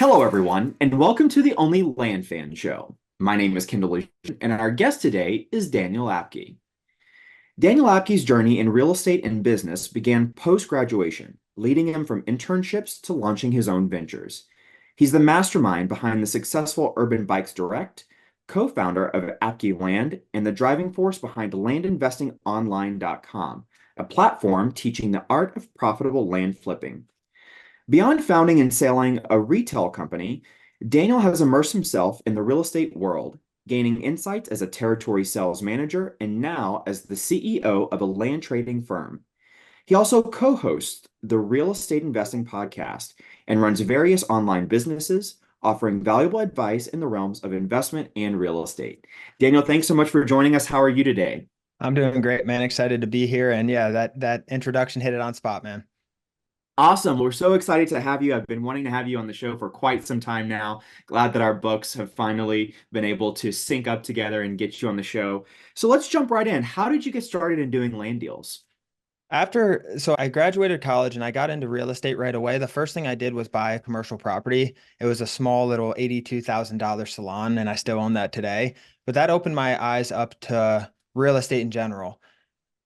Hello, everyone, and welcome to the Only Land Fan Show. My name is Kendall, and our guest today is Daniel Apke. Daniel Apke's journey in real estate and business began post-graduation, leading him from internships to launching his own ventures. He's the mastermind behind the successful Urban Bikes Direct, co-founder of Apke Land, and the driving force behind landinvestingonline.com, a platform teaching the art of profitable land flipping. Beyond founding and selling a retail company, Daniel has immersed himself in the real estate world, gaining insights as a territory sales manager and now as the CEO of a land trading firm. He also co-hosts the Real Estate Investing podcast and runs various online businesses, offering valuable advice in the realms of investment and real estate. Daniel, thanks so much for joining us. How are you today? I'm doing great, man. Excited to be here. And yeah, that introduction hit it on spot, man. Awesome. We're so excited to have you. I've been wanting to have you on the show for quite some time now. Glad that our books have finally been able to sync up together and get you on the show. So let's jump right in. How did you get started in doing land deals? So I graduated college and I got into real estate right away. The first thing I did was buy a commercial property. It was a small little $82,000 salon, and I still own that today. But that opened my eyes up to real estate in general.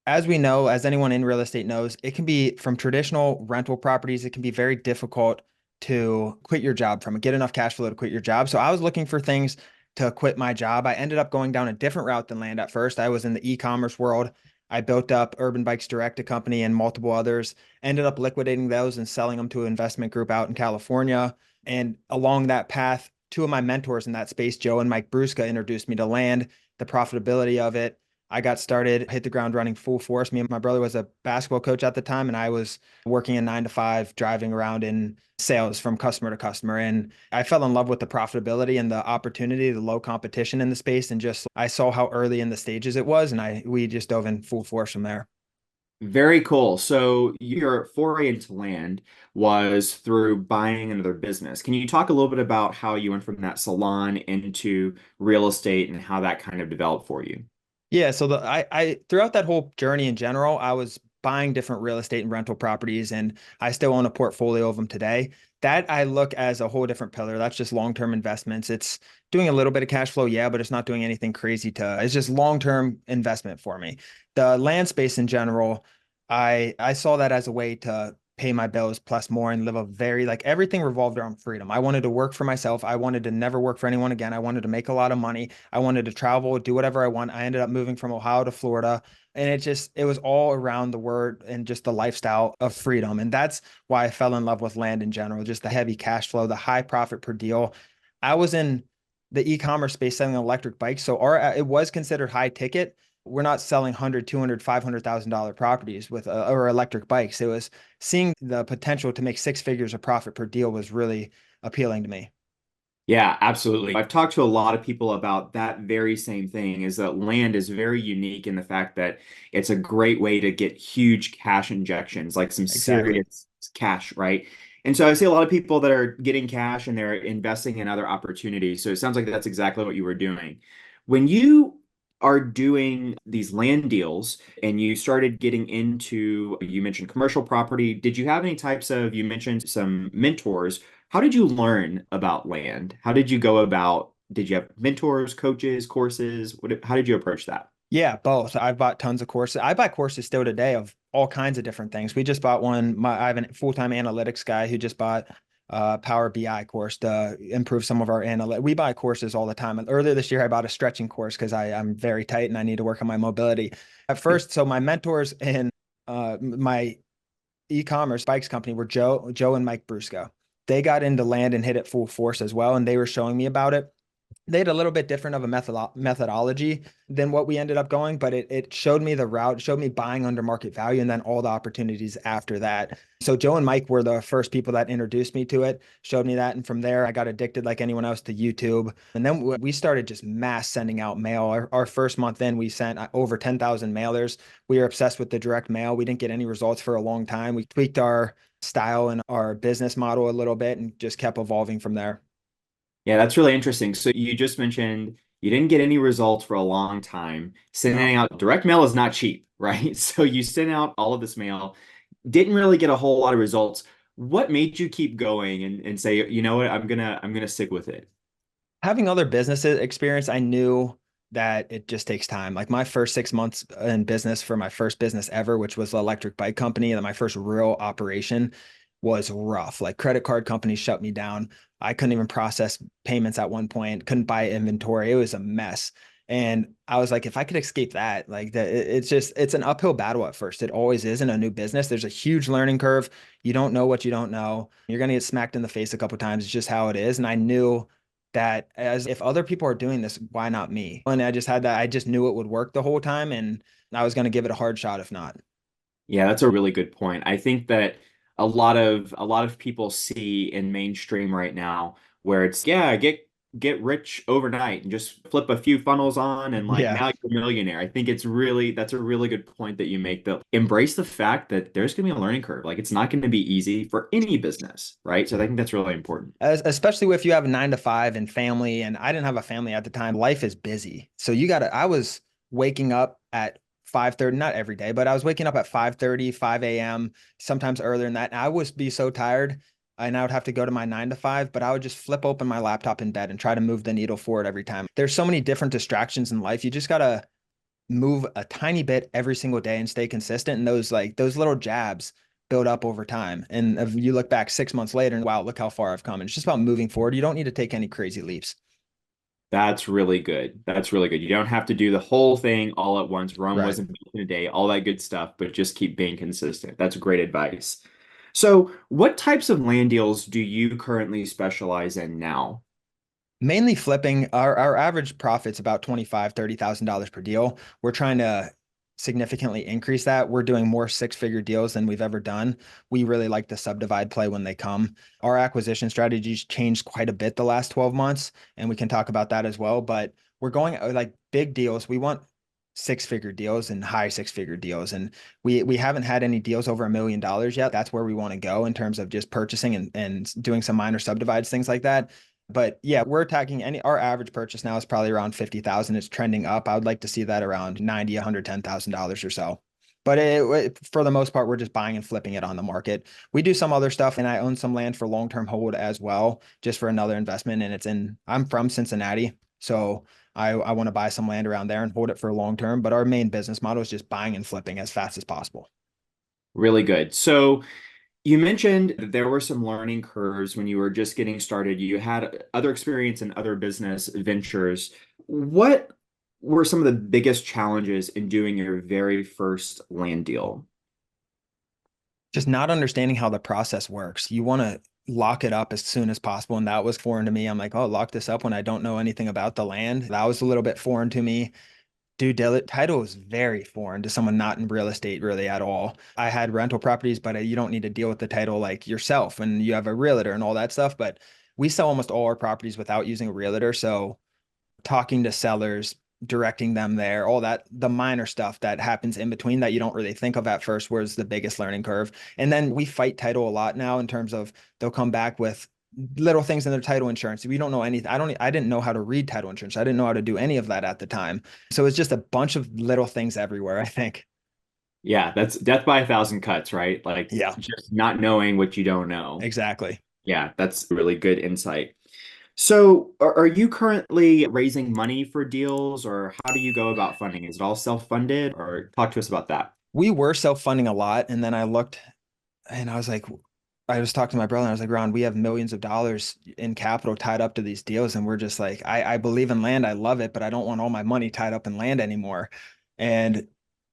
As we know, as anyone in real estate knows, it can be from traditional rental properties, it can be very difficult to quit your job from it, get enough cash flow to quit your job. So I was looking for things to quit my job. I ended up going down a different route than land at first. I was in the e-commerce world. I built up Urban Bikes Direct, a company, and multiple others, ended up liquidating those and selling them to an investment group out in California. And along that path, two of my mentors in that space, Joe and Mike Brusca, introduced me to land, the profitability of it. I got started, hit the ground running full force. Me and my brother was a basketball coach at the time, and I was working a 9 to 5, driving around in sales from customer to customer. And I fell in love with the profitability and the opportunity, the low competition in the space. And just I saw how early in the stages it was, and we just dove in full force from there. Very cool. So your foray into land was through buying another business. Can you talk a little bit about how you went from that salon into real estate and how that kind of developed for you? Yeah, so I throughout that whole journey in general, I was buying different real estate and rental properties, and I still own a portfolio of them today. That I look as a whole different pillar. That's just long-term investments. It's doing a little bit of cash flow, yeah, but it's not doing anything crazy it's just long-term investment for me. The land space in general, I saw that as a way to pay my bills plus more and live a very like everything revolved around freedom. I wanted to work for myself. I wanted to never work for anyone again. I wanted to make a lot of money. I wanted to travel, do whatever I want. I ended up moving from Ohio to Florida. And it was all around the word and just the lifestyle of freedom. And that's why I fell in love with land in general, just the heavy cash flow, the high profit per deal. I was in the e-commerce space selling electric bikes. So it was considered high ticket. We're not selling 100, 200, $500,000 properties with or electric bikes. It was seeing the potential to make 6 figures of profit per deal was really appealing to me. Yeah, absolutely. I've talked to a lot of people about that very same thing, is that land is very unique in the fact that it's a great way to get huge cash injections, like some Exactly. serious cash, right? And so I see a lot of people that are getting cash and they're investing in other opportunities. So it sounds like that's exactly what you were doing. When you are doing these land deals and you started getting into, you mentioned commercial property, did you have any types of, you mentioned some mentors. How did you learn about land? How did you go about, did you have mentors, coaches, courses? How did you approach that? Yeah, both. I've bought tons of courses. I buy courses still today of all kinds of different things. We just bought one. I have a full-time analytics guy who just bought a Power BI course to improve some of our analytics. We buy courses all the time. And earlier this year, I bought a stretching course because I'm very tight and I need to work on my mobility. At first, so my mentors in my e-commerce bikes company were Joe and Mike Brusco. They got into land and hit it full force as well, and they were showing me about it. They had a little bit different of a methodology than what we ended up going, but it showed me the route, showed me buying under market value, and then all the opportunities after that. So Joe and Mike were the first people that introduced me to it, showed me that, and from there I got addicted like anyone else to YouTube. And then we started just mass sending out mail. Our first month in, we sent over 10,000 mailers. We were obsessed with the direct mail. We didn't get any results for a long time. We tweaked our style and our business model a little bit and just kept evolving from there. Yeah, that's really interesting. So you just mentioned you didn't get any results for a long time. No. Sending out direct mail is not cheap, right? So you sent out all of this mail, didn't really get a whole lot of results. what made you keep going and say, you know what, I'm gonna stick with it? Having other businesses experience, I knew that it just takes time. Like my first 6 months in business for my first business ever, which was the electric bike company, and my first real operation was rough. Like credit card companies shut me down. I couldn't even process payments at one point, couldn't buy inventory. It was a mess. And I was like, if I could escape that, like that, it's an uphill battle at first. It always is in a new business. There's a huge learning curve. You don't know what you don't know. You're going to get smacked in the face a couple of times. It's just how it is. And I knew that as if other people are doing this, why not me? And I just had that, I just knew it would work the whole time and I was going to give it a hard shot if not. Yeah, that's a really good point. I think that a lot of people see in mainstream right now where it's, yeah, get rich overnight and just flip a few funnels on and like Yeah. now you're a millionaire. I think that's a really good point that you make, that embrace the fact that there's going to be a learning curve. Like it's not going to be easy for any business, right? So I think that's really important. Especially if you have a 9 to 5 and family. And I didn't have a family at the time. Life is busy. So I was waking up at 5:30, not every day, but I was waking up at 5:30, 5 a.m., sometimes earlier than that. And I would be so tired and I would have to go to my 9 to 5, but I would just flip open my laptop in bed and try to move the needle forward every time. There's so many different distractions in life. You just got to move a tiny bit every single day and stay consistent. And those little jabs build up over time. And if you look back 6 months later and wow, look how far I've come. And it's just about moving forward. You don't need to take any crazy leaps. That's really good. That's really good. You don't have to do the whole thing all at once. Rome Right. wasn't built in a day, all that good stuff, but just keep being consistent. That's great advice. So, what types of land deals do you currently specialize in now? Mainly flipping. Our average profit's about 25, $30,000 per deal. We're trying to significantly increase that. We're doing more six-figure deals than we've ever done. We really like the subdivide play when they come. Our acquisition strategies changed quite a bit the last 12 months, and we can talk about that as well. But we're going like big deals. We want six-figure deals and high six-figure deals. And we haven't had any deals over $1 million yet. That's where we want to go in terms of just purchasing and doing some minor subdivides, things like that. But yeah, we're attacking our average purchase now is probably around 50,000. It's trending up. I would like to see that around 90, $110,000 or so. But for the most part, we're just buying and flipping it on the market. We do some other stuff, and I own some land for long-term hold as well, just for another investment. And I'm from Cincinnati, so I want to buy some land around there and hold it for long term. But our main business model is just buying and flipping as fast as possible. Really good. So, you mentioned that there were some learning curves when you were just getting started. You had other experience in other business ventures. What were some of the biggest challenges in doing your very first land deal? Just not understanding how the process works. You want to lock it up as soon as possible. And that was foreign to me. I'm like, oh, lock this up when I don't know anything about the land. That was a little bit foreign to me. Due diligence title is very foreign to someone not in real estate really at all. I had rental properties, but you don't need to deal with the title like yourself and you have a realtor and all that stuff. But we sell almost all our properties without using a realtor. So talking to sellers, directing them there, all that, the minor stuff that happens in between that you don't really think of at first was the biggest learning curve. And then we fight title a lot now in terms of they'll come back with little things in their title insurance. We don't know anything. I didn't know how to read title insurance. I didn't know how to do any of that at the time. So it's just a bunch of little things everywhere, I think. Yeah, that's death by a thousand cuts, right? Like Yeah, just not knowing what you don't know. exactly. Yeah, that's really good insight. So, are you currently raising money for deals, or how do you go about funding? Is it all self-funded, or talk to us about that? We were self-funding a lot. And then I looked and I was like, I was talking to my brother and I was like, Ron, we have millions of dollars in capital tied up to these deals. And we're just like, I believe in land. I love it, but I don't want all my money tied up in land anymore. And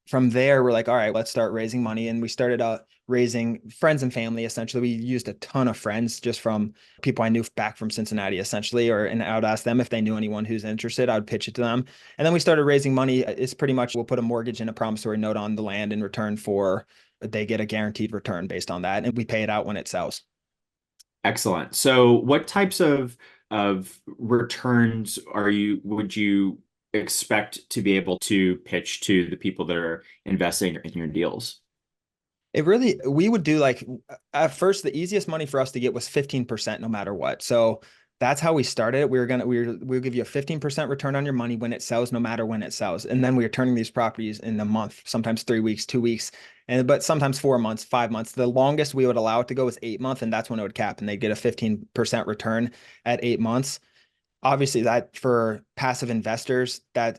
from there, we're like, all right, let's start raising money. And we started raising friends and family. Essentially, we used a ton of friends just from people I knew back from Cincinnati, essentially, and I would ask them if they knew anyone who's interested. I would pitch it to them. And then we started raising money. It's pretty much we'll put a mortgage and a promissory note on the land in return for they get a guaranteed return based on that, and we pay it out when it sells. Excellent. So, what types of returns would you expect to be able to pitch to the people that are investing in your deals? We would do like at first, the easiest money for us to get was 15% no matter what. So That's how we started it. We'll give you a 15% return on your money when it sells, no matter when it sells. And then we are turning these properties in a month, sometimes 3 weeks, 2 weeks, but sometimes 4 months, 5 months. The longest we would allow it to go is 8 months, and that's when it would cap, and they get a 15% return at 8 months. Obviously, that for passive investors that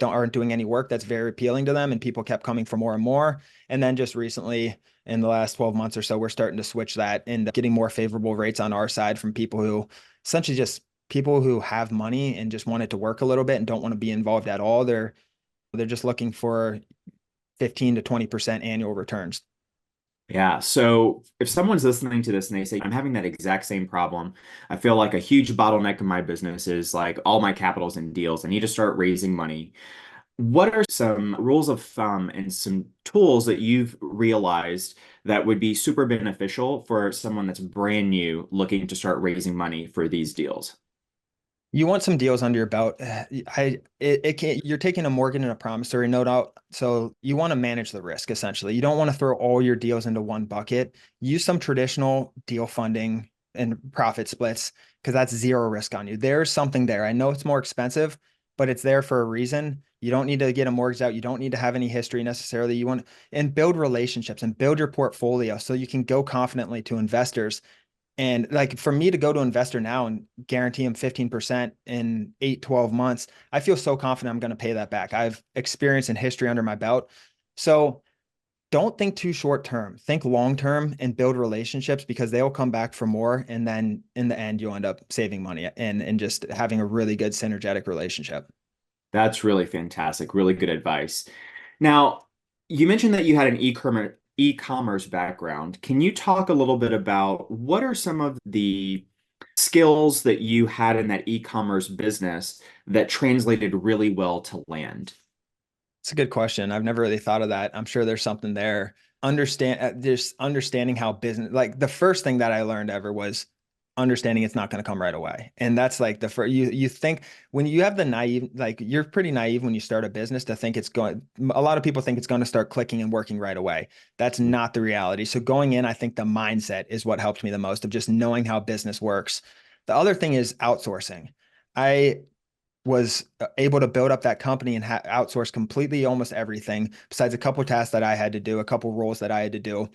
aren't doing any work, that's very appealing to them, and people kept coming for more and more. And then just recently, in the last 12 months or so, we're starting to switch that and getting more favorable rates on our side from people who essentially just people who have money and just want it to work a little bit and don't want to be involved at all. They're just looking for 15 to 20% annual returns. Yeah. So if someone's listening to this and they say, I'm having that exact same problem, I feel like a huge bottleneck in my business is like all my capital's in deals. I need to start raising money. What are some rules of thumb and some tools that you've realized that would be super beneficial for someone that's brand new looking to start raising money for these deals? You want some deals under your belt. It can't, you're taking a mortgage and a promissory note out. So you want to manage the risk essentially. You don't want to throw all your deals into one bucket. Use some traditional deal funding and profit splits because that's zero risk on you. There's something there. I know it's more expensive, but it's there for a reason. You don't need to get a mortgage out. You don't need to have any history necessarily. You want and build relationships and build your portfolio so you can go confidently to investors and like for me to go to an investor now and guarantee him 15% in 8, 12 months, I feel so confident I'm going to pay that back. I've experience and history under my belt. So don't think too short term. Think long term and build relationships because they'll come back for more. And then in the end, you'll end up saving money and just having a really good synergetic relationship. That's really fantastic. Really good advice. Now, you mentioned that you had an e-commerce background. Can you talk a little bit about what are some of the skills that you had in that e-commerce business that translated really well to land? It's a good question. I've never really thought of that. I'm sure there's something there. Just understanding how business, like the first thing that I learned ever was understanding it's not going to come right away. And that's like the first, you think when you have the naive, like you're pretty naive when you start a business to think a lot of people think it's going to start clicking and working right away. That's not the reality. So going in, I think the mindset is what helped me the most of just knowing how business works. The other thing is outsourcing. I was able to build up that company and outsource completely almost everything besides a couple tasks that I had to do, a couple roles that I had to do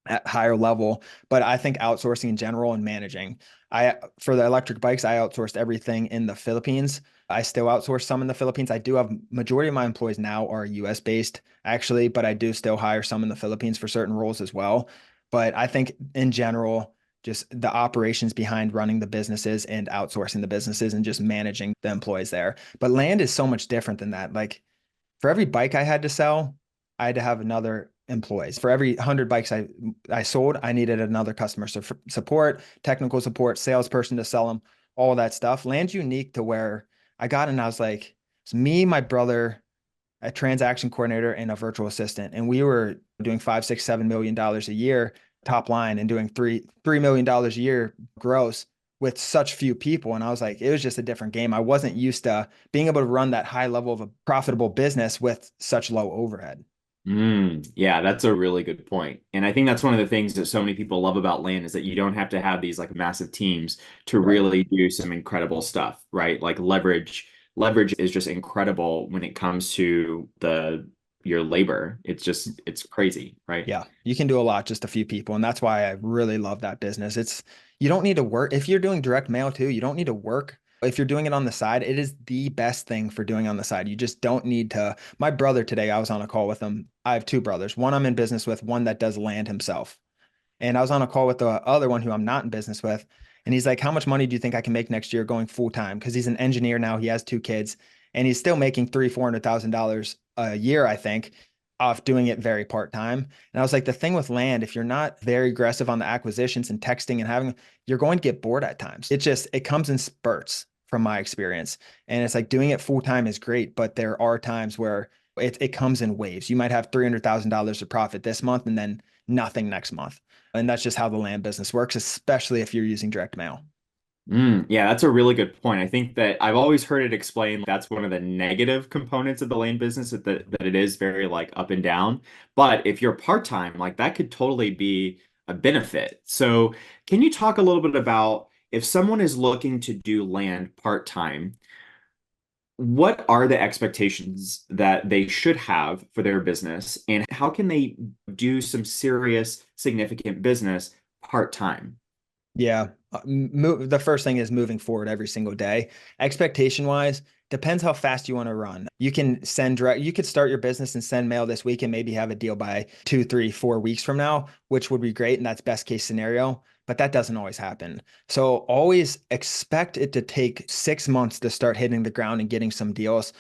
at higher level. But I think outsourcing in general and managing. For the electric bikes, I outsourced everything in the Philippines. I still outsource some in the Philippines. I do have majority of my employees now are US based actually, but I do still hire some in the Philippines for certain roles as well. But I think in general, just the operations behind running the businesses and outsourcing the businesses and just managing the employees there. But land is so much different than that. Like for every bike I had to sell, I had to have another employees. For every 100 bikes I sold, I needed another customer support, technical support, salesperson to sell them, all that stuff. Land's unique to where I got in, I was like, it's me, my brother, a transaction coordinator, and a virtual assistant. And we were doing 5, 6, $7 million a year top line and doing $3 million a year gross with such few people. And I was like, it was just a different game. I wasn't used to being able to run that high level of a profitable business with such low overhead. Yeah, that's a really good point. And I think that's one of the things that so many people love about land is that you don't have to have these like massive teams to Right. really do some incredible stuff, right? Like leverage is just incredible when it comes to the your labor. It's crazy, right? Yeah, you can do a lot, just a few people. And that's why I really love that business. You don't need to work. If you're doing direct mail too, you don't need to work. If you're doing it on the side, it is the best thing for doing on the side. You just don't need to. My brother today, I was on a call with him. I have two brothers, one I'm in business with, one that does land himself. And I was on a call with the other one who I'm not in business with. And he's like, how much money do you think I can make next year going full time? Because he's an engineer now. He has two kids and he's still making $300,000, $400,000 a year, I think, off doing it very part time. And I was like, the thing with land, if you're not very aggressive on the acquisitions and texting and having, you're going to get bored at times. It comes in spurts from my experience. And it's like doing it full time is great, but there are times where it comes in waves. You might have $300,000 of profit this month and then nothing next month. And that's just how the land business works, especially if you're using direct mail. Yeah, that's a really good point. I think that I've always heard it explained that's one of the negative components of the land business that it is very like up and down. But if you're part-time, like that could totally be a benefit. So can you talk a little bit about if someone is looking to do land part-time, what are the expectations that they should have for their business, and how can they do some serious, significant business part-time? Yeah. The first thing is moving forward every single day. Expectation wise, depends how fast you want to run. You can send direct, you could start your business and send mail this week and maybe have a deal by 2, 3, 4 weeks from now, which would be great. And that's best case scenario, but that doesn't always happen. So always expect it to take 6 months to start hitting the ground and getting some deals.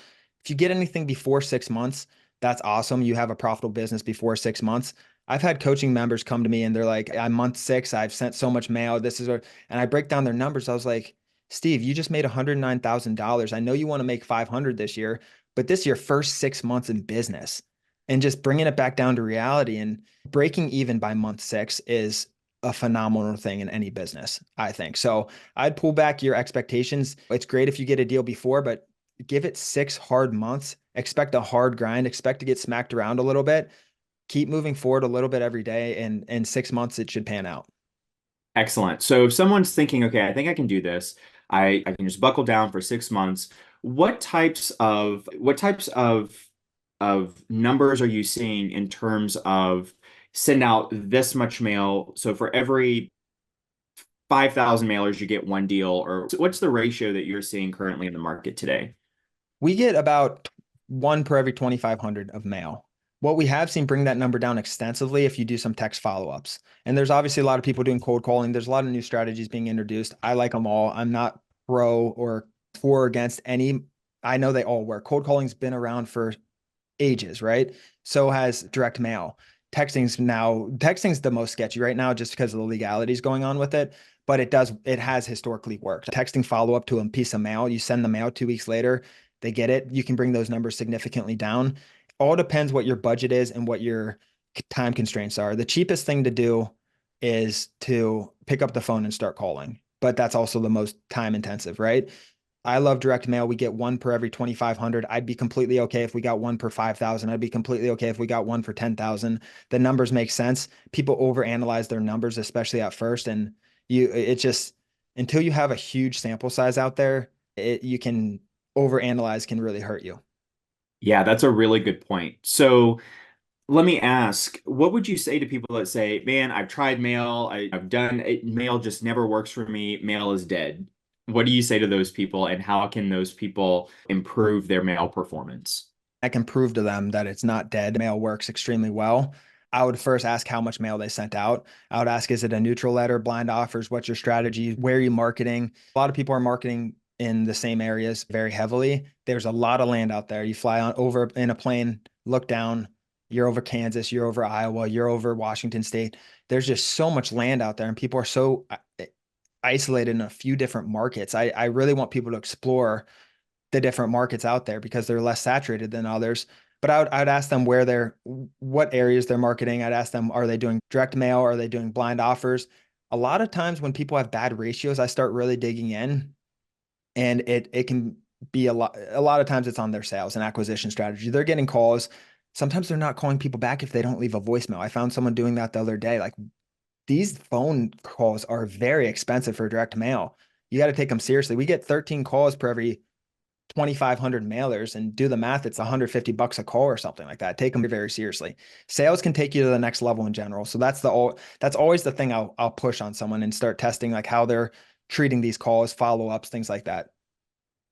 If you get anything before 6 months, that's awesome. You have a profitable business before 6 months. I've had coaching members come to me and they're like, I'm month 6, I've sent so much mail. And I break down their numbers. I was like, Steve, you just made $109,000. I know you want to make 500 this year, but this is your first 6 months in business. And just bringing it back down to reality and breaking even by month 6 is a phenomenal thing in any business, I think. So I'd pull back your expectations. It's great if you get a deal before, but give it 6 hard months. Expect a hard grind, expect to get smacked around a little bit, keep moving forward a little bit every day, and in 6 months it should pan out. Excellent. So if someone's thinking, okay, I think I can do this, I can just buckle down for 6 months. What types of numbers are you seeing in terms of send out this much mail? So for every 5,000 mailers, you get one deal, or what's the ratio that you're seeing currently in the market today? We get about one per every 2,500 of mail. What we have seen bring that number down extensively if you do some text follow-ups. And there's obviously a lot of people doing cold calling. There's a lot of new strategies being introduced. I like them all. I'm not pro or for or against any. I know they all work. Cold calling's been around for ages, right? So has direct mail. Texting's the most sketchy right now just because of the legalities going on with it. But it has historically worked. Texting follow up to a piece of mail, you send the mail 2 weeks later, they get it. You can bring those numbers significantly down. All depends what your budget is and what your time constraints are. The cheapest thing to do is to pick up the phone and start calling, but that's also the most time intensive, right? I love direct mail. We get one per every 2,500. I'd be completely okay if we got one per 5,000. I'd be completely okay if we got one for 10,000. The numbers make sense. People overanalyze their numbers, especially at first. And it just, until you have a huge sample size out there, you can overanalyze can really hurt you. Yeah, that's a really good point. So let me ask, what would you say to people that say, man, I've tried mail, I've done it, mail just never works for me, mail is dead? What do you say to those people, and how can those people improve their mail performance? I can prove to them that it's not dead. Mail works extremely well. I would first ask how much mail they sent out. I would ask, is it a neutral letter, blind offers? What's your strategy? Where are you marketing? A lot of people are marketing in the same areas very heavily. There's a lot of land out there. You fly on over in a plane, look down, you're over Kansas, you're over Iowa, you're over Washington State. There's just so much land out there, and people are so isolated in a few different markets. I really want people to explore the different markets out there because they're less saturated than others. But I would ask them what areas they're marketing. I'd ask them, are they doing direct mail? Are they doing blind offers? A lot of times when people have bad ratios, I start really digging in, and it can be a lot of times it's on their sales and acquisition strategy. They're getting calls. Sometimes they're not calling people back if they don't leave a voicemail. I found someone doing that the other day. Like, these phone calls are very expensive for direct mail. You got to take them seriously. We get 13 calls per every 2,500 mailers, and do the math, it's $150 a call or something like that. Take them very seriously. Sales can take you to the next level in general. So that's always the thing I'll push on someone and start testing, like how they're treating these calls, follow-ups, things like that.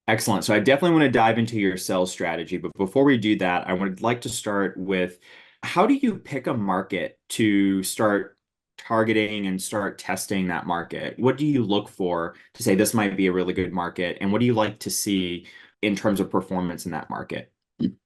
Excellent. So I definitely want to dive into your sales strategy, but before we do that, I would like to start with, how do you pick a market to start targeting and start testing that market? What do you look for to say this might be a really good market? And what do you like to see in terms of performance in that market?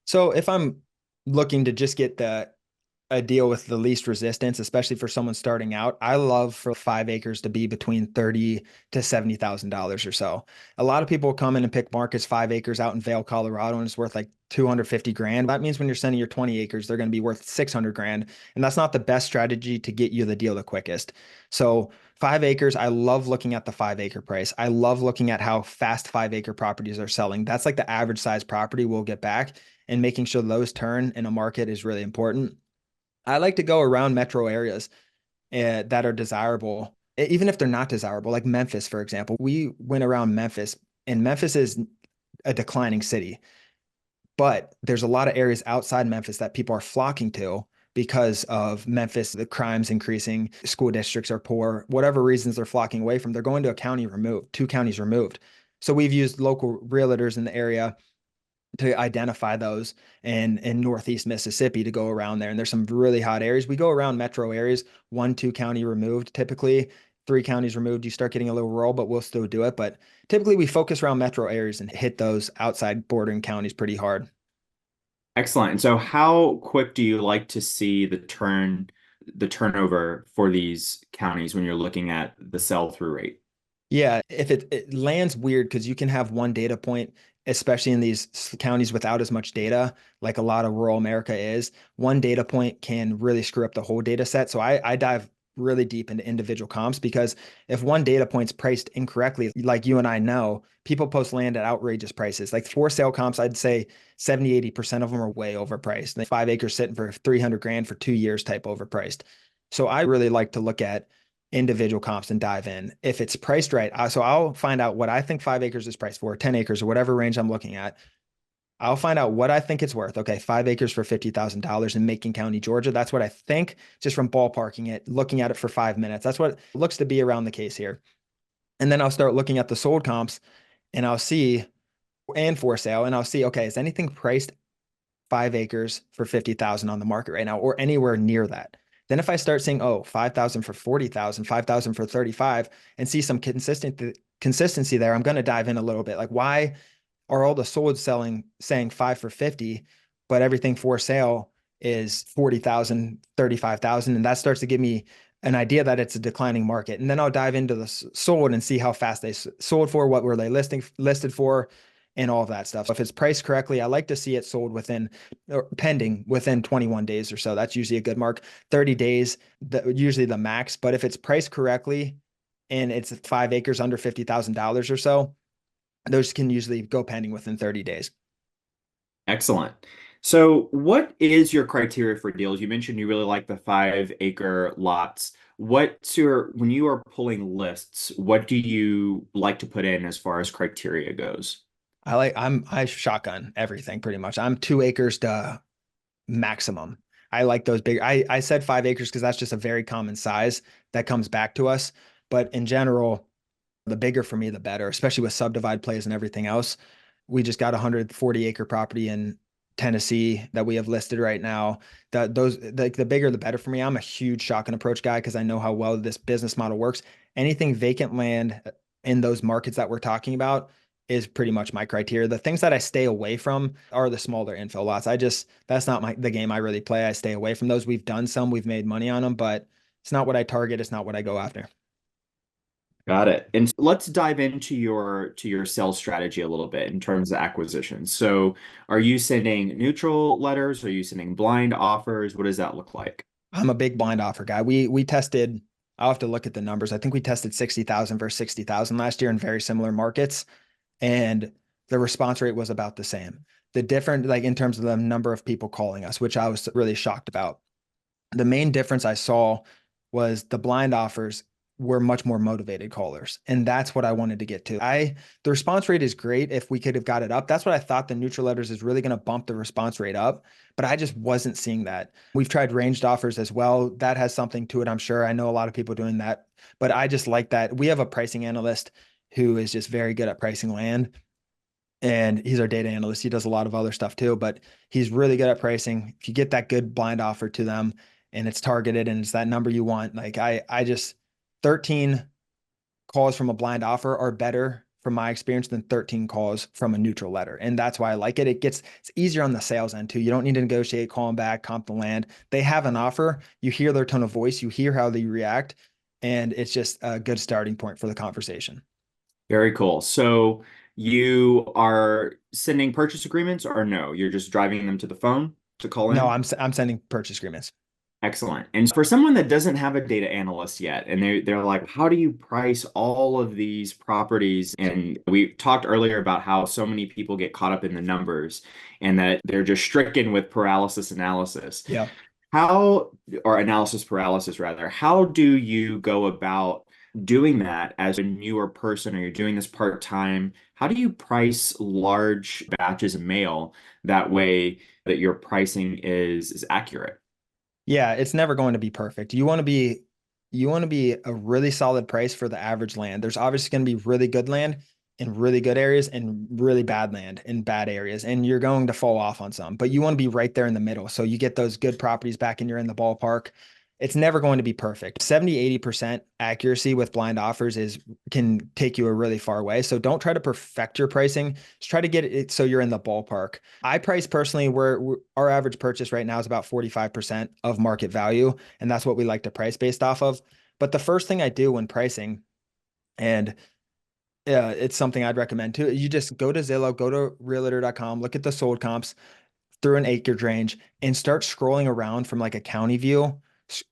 So if I'm looking to just get a deal with the least resistance, especially for someone starting out, I love for 5 acres to be between 30 to $70,000 or so. A lot of people come in and pick markets 5 acres out in Vail, Colorado, and it's worth like 250 grand. That means when you're sending your 20 acres, they're going to be worth 600 grand. And that's not the best strategy to get you the deal the quickest. So 5 acres, I love looking at the 5 acre price. I love looking at how fast 5 acre properties are selling. That's like the average size property we'll get back, and making sure those turn in a market is really important. I like to go around metro areas that are desirable. even if they're not desirable, like Memphis, for example. We went around Memphis, and Memphis is a declining city, but there's a lot of areas outside Memphis that people are flocking to because of Memphis, the crime's increasing, school districts are poor, whatever reasons they're flocking away from, they're going to a county removed, two counties removed. So we've used local realtors in the area to identify those in Northeast Mississippi to go around there. And there's some really hot areas. We go around metro areas, one, two county removed, typically three counties removed. You start getting a little rural, but we'll still do it. But typically we focus around metro areas and hit those outside bordering counties pretty hard. Excellent. And so how quick do you like to see the turnover for these counties when you're looking at the sell-through rate? Yeah, if it lands weird because you can have one data point, especially in these counties without as much data, like a lot of rural America is, one data point can really screw up the whole data set. So I dive really deep into individual comps because if one data point's priced incorrectly, like you and I know, people post land at outrageous prices. Like for sale comps, I'd say 70, 80% of them are way overpriced. Like 5 acres sitting for 300 grand for 2 years type overpriced. So I really like to look at individual comps and dive in. If it's priced right, so I'll find out what I think 5 acres is priced for, 10 acres or whatever range I'm looking at. I'll find out what I think it's worth. Okay, 5 acres for $50,000 in Macon County, Georgia. That's what I think just from ballparking it, looking at it for 5 minutes. That's what looks to be around the case here. And then I'll start looking at the sold comps and I'll see, and for sale, and I'll see, okay, is anything priced 5 acres for 50,000 on the market right now or anywhere near that? Then if I start seeing, oh, 5,000 for 40,000, 5,000 for 35 and see some consistency there, I'm going to dive in a little bit. Like why are all the sold selling saying 5 for 50, but everything for sale is 40,000, 35,000, and that starts to give me an idea that it's a declining market. And then I'll dive into the sold and see how fast they sold for, what were they listed for, and all of that stuff. So if it's priced correctly, I like to see it sold within or pending within 21 days or so. That's usually a good mark. 30 days, usually the max. But if it's priced correctly and it's 5 acres under $50,000 or so, those can usually go pending within 30 days. Excellent. So what is your criteria for deals? You mentioned you really like the 5 acre lots. When you are pulling lists, what do you like to put in as far as criteria goes? I shotgun everything pretty much. I'm 2 acres to maximum. I like those big. I said 5 acres because that's just a very common size that comes back to us. But in general, the bigger for me, the better, especially with subdivide plays and everything else. We just got a 140-acre property in Tennessee that we have listed right now. The bigger the better for me. I'm a huge shotgun approach guy because I know how well this business model works. Anything vacant land in those markets that we're talking about is pretty much my criteria. The things that I stay away from are the smaller infill lots. That's not the game I really play. I stay away from those. We've done some, we've made money on them, but it's not what I target. It's not what I go after. Got it. And so let's dive into your sales strategy a little bit in terms of acquisition. So are you sending neutral letters? Are you sending blind offers? What does that look like? I'm a big blind offer guy. We tested, I'll have to look at the numbers. I think we tested 60,000 versus 60,000 last year in very similar markets, and the response rate was about the same. The different, like in terms of the number of people calling us, which I was really shocked about. The main difference I saw was the blind offers were much more motivated callers. And that's what I wanted to get to. The response rate is great if we could have got it up. That's what I thought the neutral letters is really going to bump the response rate up, but I just wasn't seeing that. We've tried ranged offers as well. That has something to it, I'm sure. I know a lot of people doing that, but I just like that. We have a pricing analyst who is just very good at pricing land, and he's our data analyst. He does a lot of other stuff too, but he's really good at pricing. If you get that good blind offer to them and it's targeted and it's that number you want, like I just 13 calls from a blind offer are better from my experience than 13 calls from a neutral letter. And that's why I like it. It's easier on the sales end too. You don't need to negotiate, call them back, comp the land. They have an offer. You hear their tone of voice, you hear how they react, and it's just a good starting point for the conversation. Very cool. So you are sending purchase agreements or no? You're just driving them to the phone to call No, in? I'm sending purchase agreements. Excellent. And for someone that doesn't have a data analyst yet, and they're like, how do you price all of these properties? And we talked earlier about how so many people get caught up in the numbers and that they're just stricken with paralysis analysis. Yeah. How, or analysis paralysis rather, how do you go about doing that as a newer person or you're doing this part-time, how do you price large batches of mail that way that your pricing is accurate? Yeah, it's never going to be perfect. You want to be a really solid price for the average land. There's obviously going to be really good land in really good areas and really bad land in bad areas, and you're going to fall off on some, but you want to be right there in the middle. So you get those good properties back and you're in the ballpark. It's never going to be perfect. 70-80% accuracy with blind offers is can take you a really far way. So don't try to perfect your pricing. Just try to get it so you're in the ballpark. I price personally where our average purchase right now is about 45% of market value, and that's what we like to price based off of. But the first thing I do when pricing, and it's something I'd recommend too, you just go to Zillow, go to realtor.com, look at the sold comps through an acreage range, and start scrolling around from like a county view,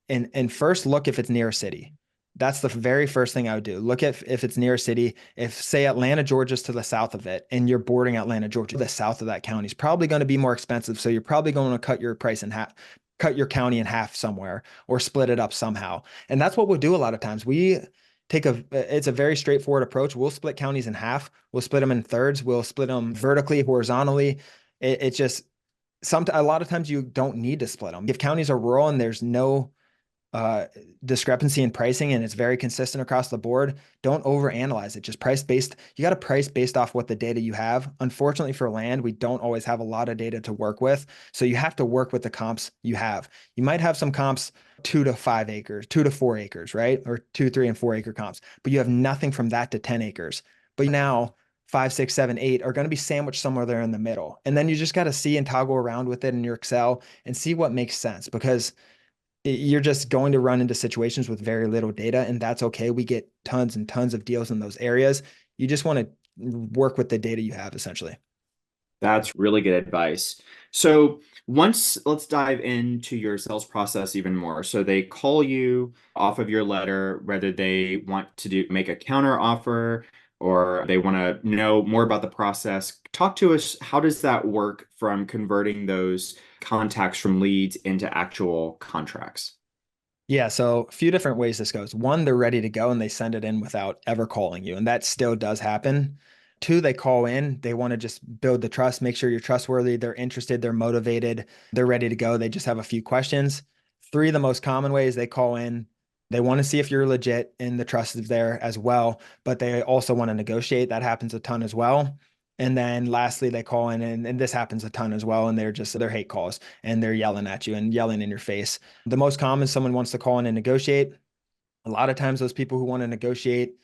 and first look if it's near a city. That's the very first thing I would do. Look at if it's near a city. If say Atlanta, Georgia's to the south of it, and you're bordering Atlanta, Georgia, the south of that county is probably going to be more expensive. So you're probably going to cut your price in half, cut your county in half somewhere, or split it up somehow. And that's what we'll do a lot of times. It's a very straightforward approach. We'll split counties in half. We'll split them in thirds. We'll split them vertically, horizontally. It's just a lot of times you don't need to split them. If counties are rural and there's no discrepancy in pricing and it's very consistent across the board, don't overanalyze it. Just price based. You got to price based off what the data you have. Unfortunately for land, we don't always have a lot of data to work with. So you have to work with the comps you have. You might have some comps 2 to 5 acres, 2 to 4 acres, right? Or 2, 3, and 4 acre comps, but you have nothing from that to 10 acres. But now 5, 6, 7, 8 are going to be sandwiched somewhere there in the middle. And then you just got to see and toggle around with it in your Excel and see what makes sense, because you're just going to run into situations with very little data, and that's okay. We get tons and tons of deals in those areas. You just want to work with the data you have, essentially. That's really good advice. So once let's dive into your sales process even more. So they call you off of your letter, whether they want to make a counter offer or they want to know more about the process. Talk to us. How does that work from converting those contacts from leads into actual contracts? Yeah, so a few different ways this goes. One, they're ready to go and they send it in without ever calling you, and that still does happen. Two, they call in, they want to just build the trust, make sure you're trustworthy, they're interested, they're motivated, they're ready to go. They just have a few questions. Three, the most common ways they call in, they want to see if you're legit and the trust is there as well, but they also want to negotiate. That happens a ton as well. And then lastly, they call in, and this happens a ton as well. And they're hate calls and they're yelling at you and yelling in your face. The most common, someone wants to call in and negotiate. A lot of times, those people who want to negotiate,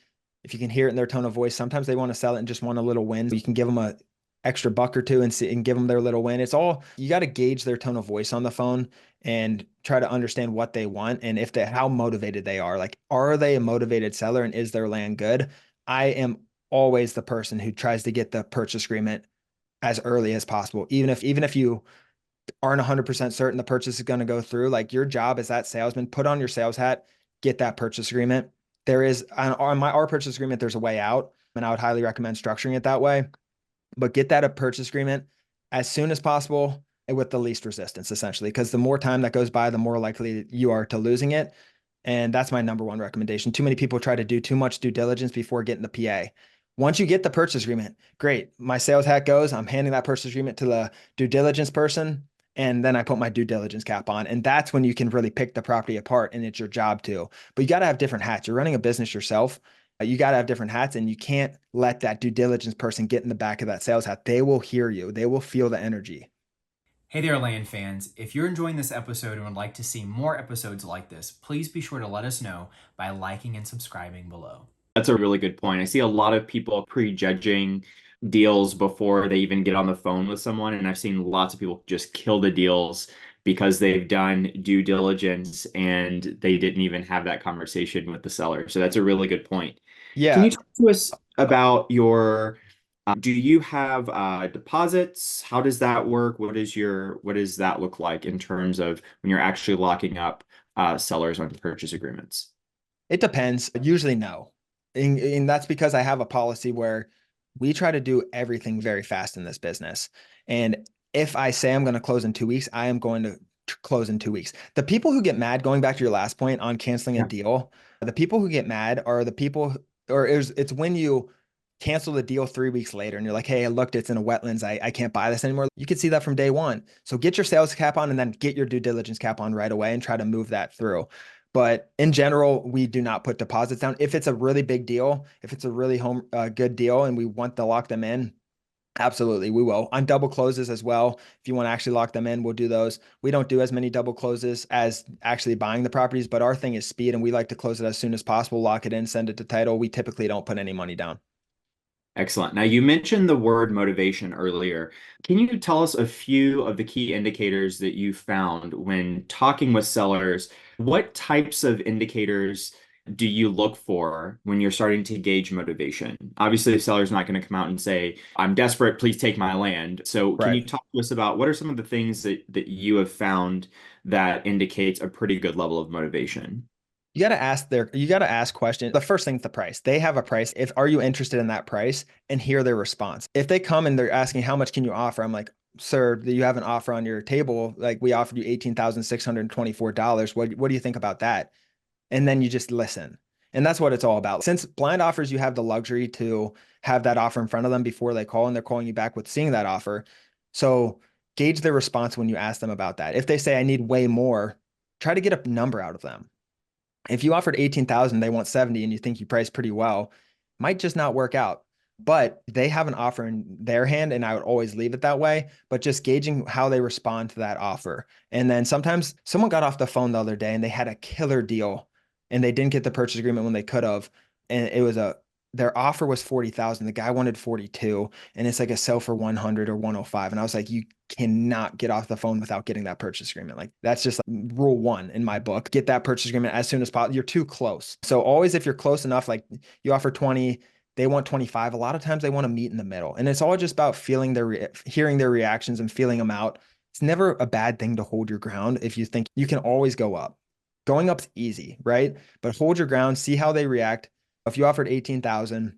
if you can hear it in their tone of voice, sometimes they want to sell it and just want a little win. You can give them a extra buck or two and give them their little win. It's all, you got to gauge their tone of voice on the phone and try to understand what they want and if they how motivated they are. Like, are they a motivated seller and is their land good? I am always the person who tries to get the purchase agreement as early as possible. Even if you aren't 100% certain the purchase is going to go through, like, your job as that salesman, put on your sales hat, get that purchase agreement. There is on our purchase agreement, there's a way out, and I would highly recommend structuring it that way. But get that a purchase agreement as soon as possible and with the least resistance, essentially, because the more time that goes by, the more likely you are to losing it. And that's my number one recommendation. Too many people try to do too much due diligence before getting the PA. Once you get the purchase agreement, great. My sales hat goes, I'm handing that purchase agreement to the due diligence person. And then I put my due diligence cap on. And that's when you can really pick the property apart. And it's your job too. But you got to have different hats. You're running a business yourself. You got to have different hats, and you can't let that due diligence person get in the back of that sales hat. They will hear you. They will feel the energy. Hey there, land fans. If you're enjoying this episode and would like to see more episodes like this, please be sure to let us know by liking and subscribing below. That's a really good point. I see a lot of people prejudging deals before they even get on the phone with someone, and I've seen lots of people just kill the deals because they've done due diligence and they didn't even have that conversation with the seller. So that's a really good point. Can Yeah. you talk to us about do you have deposits? How does that work? What does that look like in terms of when you're actually locking up sellers on purchase agreements? It depends. Usually no. And that's because I have a policy where we try to do everything very fast in this business. And if I say I'm going to close in 2 weeks, I am going to close in 2 weeks. The people who get mad, going back to your last point on canceling a Yeah. deal, the people who get mad are the people, or it's when you cancel the deal 3 weeks later and you're like, hey, I looked, it's in a wetlands. I can't buy this anymore. You could see that from day one. So get your sales cap on and then get your due diligence cap on right away and try to move that through. But in general, we do not put deposits down. If it's a really big deal, if it's a really good deal and we want to lock them in, absolutely, we will. On double closes as well. If you want to actually lock them in, we'll do those. We don't do as many double closes as actually buying the properties, but our thing is speed and we like to close it as soon as possible, lock it in, send it to title. We typically don't put any money down. Excellent. Now, you mentioned the word motivation earlier. Can you tell us a few of the key indicators that you found when talking with sellers? What types of indicators do you look for when you're starting to gauge motivation? Obviously, the seller's not going to come out and say, I'm desperate, please take my land. So, can Right. you talk to us about what are some of the things that you have found that indicates a pretty good level of motivation? You got to ask questions. The first thing is the price. They have a price. If are you interested in that price and hear their response. If they come and they're asking how much can you offer? I'm like, sir, you have an offer on your table. Like we offered you $18,624. What do you think about that? And then you just listen. And that's what it's all about. Since blind offers, you have the luxury to have that offer in front of them before they call and they're calling you back with seeing that offer. So gauge their response when you ask them about that. If they say I need way more, try to get a number out of them. If you offered 18,000, they want 70 and you think you priced pretty well, might just not work out. But they have an offer in their hand and I would always leave it that way, but just gauging how they respond to that offer. And then sometimes someone got off the phone the other day and they had a killer deal and they didn't get the purchase agreement when they could have. And their offer was 40,000. The guy wanted 42 and it's like a sell for 100 or 105. And I was like, you cannot get off the phone without getting that purchase agreement. Like that's just like rule one in my book. Get that purchase agreement as soon as possible. You're too close. So always, if you're close enough, like you offer 20, they want 25. A lot of times they want to meet in the middle. And it's all just about hearing their reactions and feeling them out. It's never a bad thing to hold your ground if you think you can always go up. Going up's easy, right? But hold your ground, see how they react. If you offered 18,000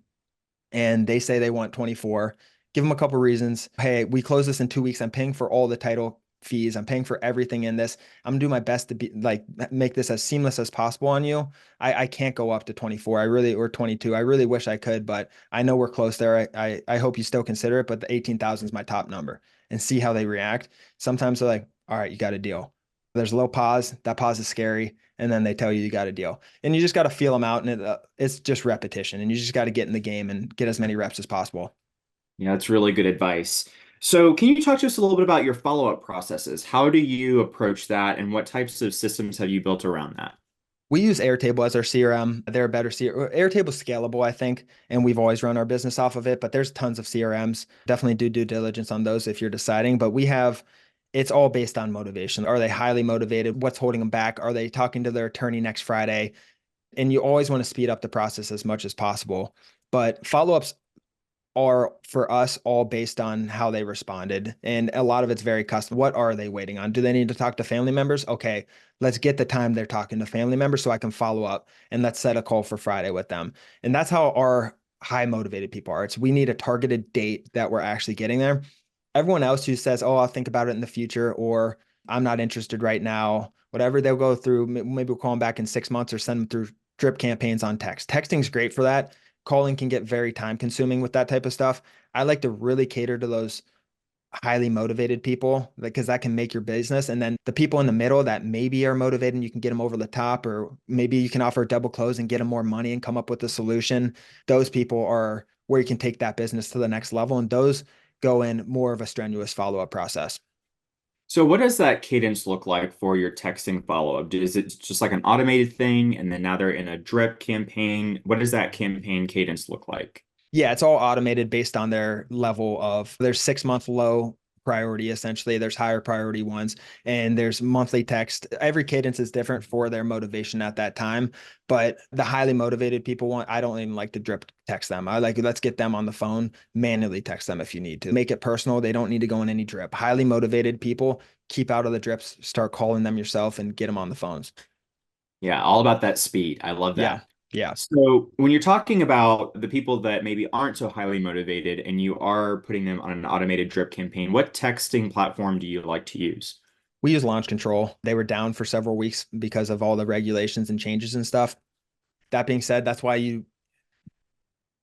and they say they want 24, give them a couple reasons. Hey, we close this in 2 weeks. I'm paying for all the title fees. I'm paying for everything in this. I'm gonna do my best to be like make this as seamless as possible on you. I can't go up to 24. Or 22. I really wish I could, but I know we're close there. I hope you still consider it, but the 18,000 is my top number and see how they react. Sometimes they're like, all right, you got a deal. There's a little pause. That pause is scary. And then they tell you got a deal. And you just got to feel them out. And it's just repetition. And you just got to get in the game and get as many reps as possible. Yeah, that's really good advice. So, can you talk to us a little bit about your follow-up processes? How do you approach that, and what types of systems have you built around that? We use Airtable as our CRM. They're a better CRM. Airtable's scalable, I think, and we've always run our business off of it, but there's tons of CRMs. Definitely do due diligence on those if you're deciding, but it's all based on motivation. Are they highly motivated? What's holding them back? Are they talking to their attorney next Friday? And you always want to speed up the process as much as possible. But follow-ups are for us all based on how they responded. And a lot of it's very custom. What are they waiting on? Do they need to talk to family members? Okay, let's get the time they're talking to family members so I can follow up and let's set a call for Friday with them. And that's how our high motivated people are. We need a targeted date that we're actually getting there. Everyone else who says, oh, I'll think about it in the future, or I'm not interested right now, whatever, they'll go through. Maybe we'll call them back in 6 months or send them through drip campaigns on text. Texting's great for that. Calling can get very time consuming with that type of stuff. I like to really cater to those highly motivated people because that can make your business. And then the people in the middle that maybe are motivated and you can get them over the top, or maybe you can offer a double close and get them more money and come up with a solution. Those people are where you can take that business to the next level. And those go in more of a strenuous follow-up process. So, what does that cadence look like for your texting follow-up? Is it just like an automated thing, and then now they're in a drip campaign? What does that campaign cadence look like? Yeah, it's all automated based on their level of their 6 month low priority. Essentially, there's higher priority ones and there's monthly text. Every cadence is different for their motivation at that time. But the highly motivated people I don't even like to drip text them. Let's get them on the phone, manually text them if you need to. Make it personal. They don't need to go in any drip. Highly motivated people, keep out of the drips, start calling them yourself and get them on the phones. Yeah, all about that speed. I love Yeah. that. Yeah. So, when you're talking about the people that maybe aren't so highly motivated and you are putting them on an automated drip campaign, what texting platform do you like to use? We use launch control. They were down for several weeks because of all the regulations and changes and stuff. That being said, that's why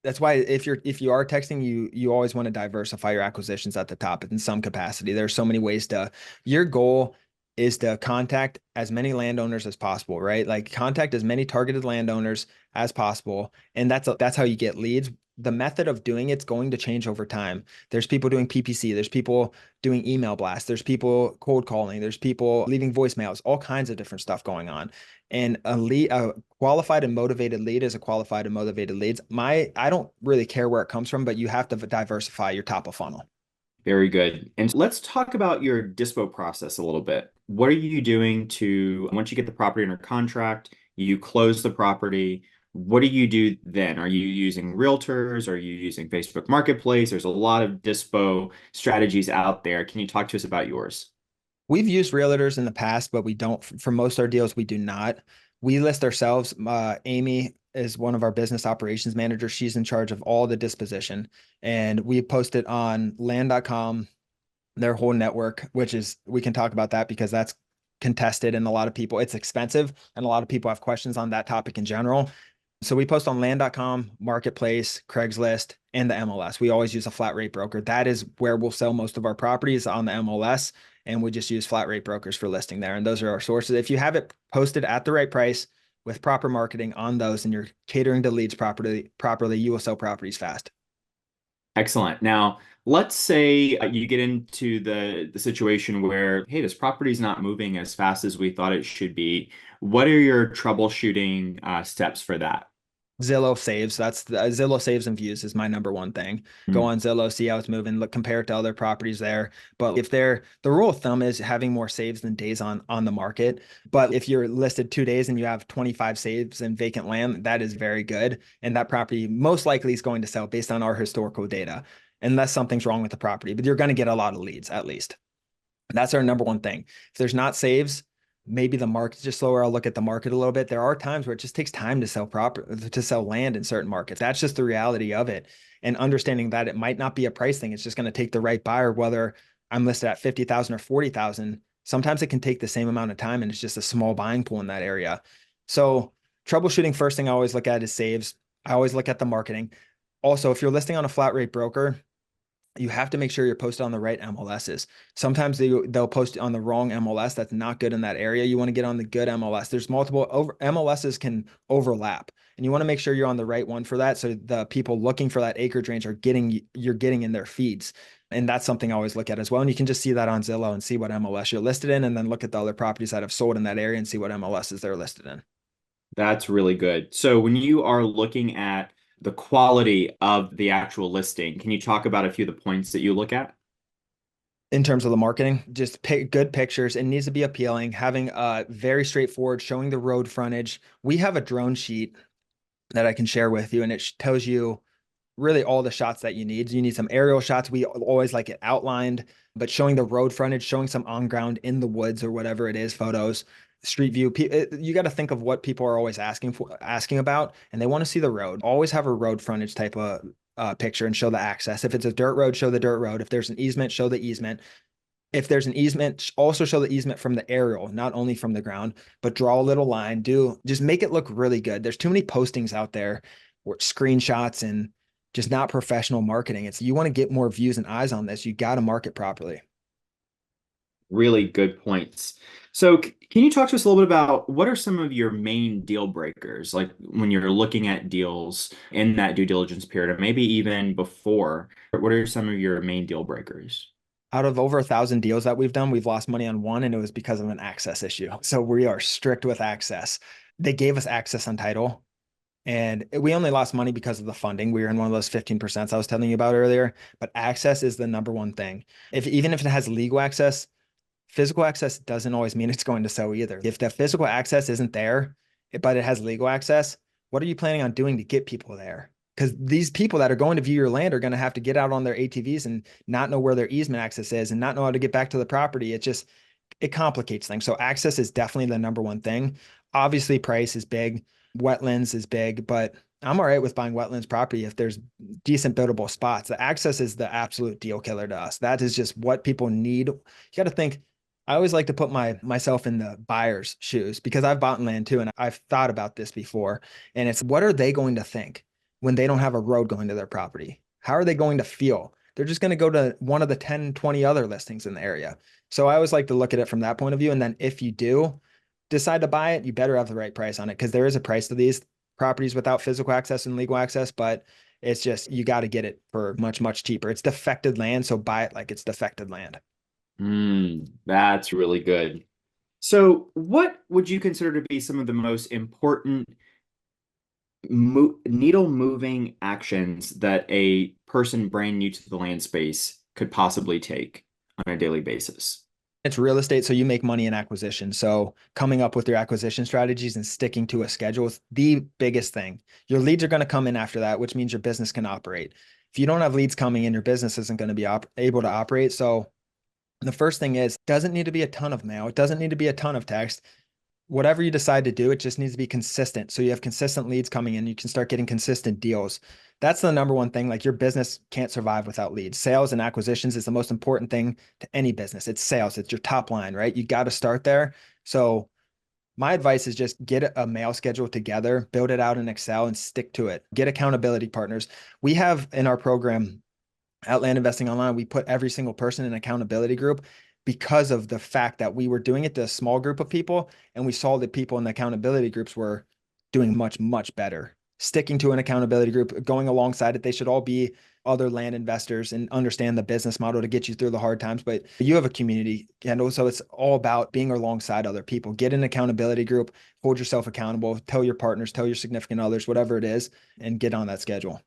if you are texting, you always want to diversify your acquisitions at the top in some capacity. There's so many ways to, your goal is to contact as many landowners as possible, right? Like contact as many targeted landowners as possible. And that's how you get leads. The method of doing it's going to change over time. There's people doing PPC, there's people doing email blasts, there's people cold calling, there's people leaving voicemails, all kinds of different stuff going on. And a qualified and motivated lead is a qualified and motivated leads. I don't really care where it comes from, but you have to diversify your top of funnel. Very good. And let's talk about your dispo process a little bit. What are you doing to, once you get the property under contract, you close the property, what do you do then? Are you using realtors? Are you using Facebook Marketplace? There's a lot of dispo strategies out there. Can you talk to us about yours? We've used realtors in the past, but we don't, for most of our deals, we do not. We list ourselves. Amy is one of our business operations managers. She's in charge of all the disposition. And we post it on land.com, their whole network, which is, we can talk about that because that's contested and a lot of people, it's expensive. And a lot of people have questions on that topic in general. So we post on land.com, Marketplace, Craigslist, and the MLS. We always use a flat rate broker. That is where we'll sell most of our properties, on the MLS. And we just use flat rate brokers for listing there. And those are our sources. If you have it posted at the right price with proper marketing on those and you're catering to leads properly, you will sell properties fast. Excellent. Now, let's say you get into the situation where, hey, this property is not moving as fast as we thought it should be. What are your troubleshooting steps for that? Zillow saves. That's the Zillow saves and views is my number one thing. Go Hmm. on Zillow, see how it's moving, look, compare it to other properties there. But if the rule of thumb is having more saves than days on the market. But if you're listed 2 days and you have 25 saves and vacant land, that is very good. And that property most likely is going to sell based on our historical data, unless something's wrong with the property. But you're going to get a lot of leads at least. That's our number one thing. If there's not saves, maybe the market's just slower. I'll look at the market a little bit. There are times where it just takes time to sell land in certain markets. That's just the reality of it. And understanding that it might not be a price thing. It's just going to take the right buyer, whether I'm listed at 50,000 or 40,000. Sometimes it can take the same amount of time and it's just a small buying pool in that area. So troubleshooting, first thing I always look at is saves. I always look at the marketing. Also, if you're listing on a flat rate broker, you have to make sure you're posted on the right MLSs. Sometimes they'll post on the wrong MLS that's not good in that area. You want to get on the good MLS. There's multiple MLSs can overlap, and you want to make sure you're on the right one for that. So the people looking for that acreage range you're getting in their feeds. And that's something I always look at as well. And you can just see that on Zillow and see what MLS you're listed in, and then look at the other properties that have sold in that area and see what MLSs they're listed in. That's really good. So when you are looking at the quality of the actual listing, can you talk about a few of the points that you look at? In terms of the marketing, just pick good pictures. It needs to be appealing, having very straightforward, showing the road frontage. We have a drone sheet that I can share with you, and it tells you really all the shots that you need. You need some aerial shots. We always like it outlined, but showing the road frontage, showing some on ground in the woods or whatever it is, photos, street view. You got to think of what people are always asking about, and they want to see the road. Always have a road frontage type of picture and show the access. If it's a dirt road, show the dirt road. If there's an easement, show the easement. If there's an easement, also show the easement from the aerial, not only from the ground, but draw a little line. Just make it look really good. There's too many postings out there where screenshots and just not professional marketing. You want to get more views and eyes on this. You got to market properly. Really good points. So can you talk to us a little bit about what are some of your main deal breakers, like when you're looking at deals in that due diligence period, or maybe even before? What are some of your main deal breakers? Out of over 1,000 deals that we've done, we've lost money on one, and it was because of an access issue. So we are strict with access. They gave us access on title, and we only lost money because of the funding. We were in one of those 15% I was telling you about earlier, but access is the number one thing. Even if it has legal access, physical access doesn't always mean it's going to sell either. If the physical access isn't there, but it has legal access, what are you planning on doing to get people there? Because these people that are going to view your land are going to have to get out on their ATVs and not know where their easement access is and not know how to get back to the property. It complicates things. So access is definitely the number one thing. Obviously, price is big, wetlands is big, but I'm all right with buying wetlands property if there's decent buildable spots. The access is the absolute deal killer to us. That is just what people need. You got to think I always like to put myself in the buyer's shoes because I've bought land too. And I've thought about this before. And it's what are they going to think when they don't have a road going to their property? How are they going to feel? They're just going to go to one of the 10, 20 other listings in the area. So I always like to look at it from that point of view. And then if you do decide to buy it, you better have the right price on it because there is a price to these properties without physical access and legal access. But it's just, you got to get it for much, much cheaper. It's defected land. So buy it like it's defected land. That's really good. So, what would you consider to be some of the most important needle moving actions that a person brand new to the land space could possibly take on a daily basis? It's real estate, so you make money in acquisition. So coming up with your acquisition strategies and sticking to a schedule is the biggest thing. Your leads are going to come in after that, which means your business can operate. If you don't have leads coming in, your business isn't going to be able to operate. So the first thing is, doesn't need to be a ton of mail. It doesn't need to be a ton of text. Whatever you decide to do, it just needs to be consistent. So you have consistent leads coming in. You can start getting consistent deals. That's the number one thing. Like your business can't survive without leads. Sales and acquisitions is the most important thing to any business. It's sales. It's your top line, right? You got to start there. So my advice is just get a mail schedule together, build it out in Excel and stick to it. Get accountability partners. We have in our program at Land Investing Online, we put every single person in an accountability group because of the fact that we were doing it to a small group of people and we saw that people in the accountability groups were doing much, much better. Sticking to an accountability group, going alongside it, they should all be other land investors and understand the business model to get you through the hard times. But you have a community, and so it's all about being alongside other people. Get an accountability group, hold yourself accountable, tell your partners, tell your significant others, whatever it is, and get on that schedule.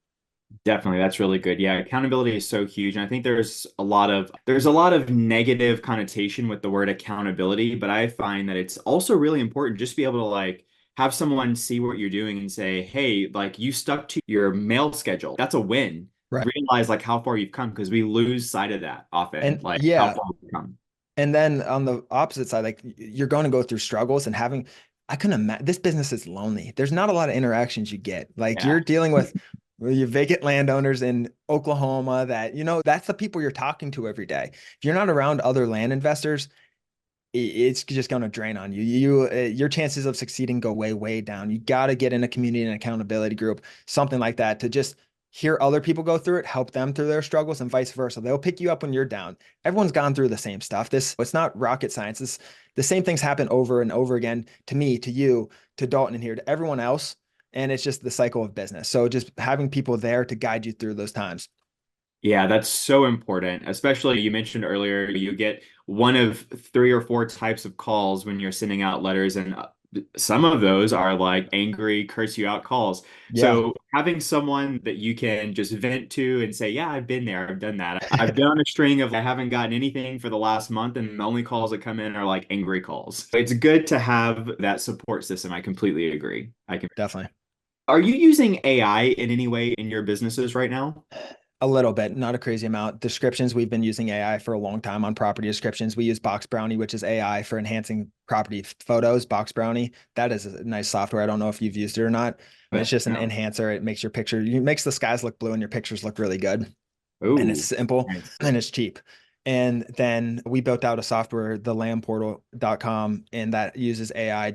Definitely, that's really good. Yeah, accountability is so huge. And I think there's a lot of negative connotation with the word accountability, but I find that it's also really important just to be able to like have someone see what you're doing and say, "Hey, like you stuck to your mail schedule. That's a win." Right. Realize like how far you've come because we lose sight of that often, And like how yeah, far we've come. and then on the opposite side, like you're going to go through struggles and I couldn't imagine this business is lonely. There's not a lot of interactions you get. Like Yeah. you're dealing with your vacant landowners in Oklahoma that, that's the people you're talking to every day. If you're not around other land investors, it's just going to drain on you. Your chances of succeeding go way, way down. You got to get in a community and accountability group, something like that, to just hear other people go through it, help them through their struggles, and vice versa. They'll pick you up when you're down. Everyone's gone through the same stuff. It's not rocket science. The same things happen over and over again to me, to you, to Dalton in here, to everyone else. And it's just the cycle of business. So just having people there to guide you through those times. Yeah, that's so important. Especially you mentioned earlier, you get one of three or four types of calls when you're sending out letters, and some of those are like angry, curse you out calls. Yeah. So having someone that you can just vent to and say, "Yeah, I've been there, I've done that. I've been on a string of I haven't gotten anything for the last month, and the only calls that come in are like angry calls." It's good to have that support system. I completely agree. I can. Definitely. Are you using AI in any way in your businesses right now? A little bit, not a crazy amount. Descriptions, we've been using AI for a long time on property descriptions. We use Box Brownie, which is AI for enhancing property photos. Box Brownie, that is a nice software. I don't know if you've used it or not. It's just an No. enhancer. It makes it makes the skies look blue and your pictures look really good. And it's Ooh, simple nice. and it's cheap. And then we built out a software, the landportal.com, and that uses AI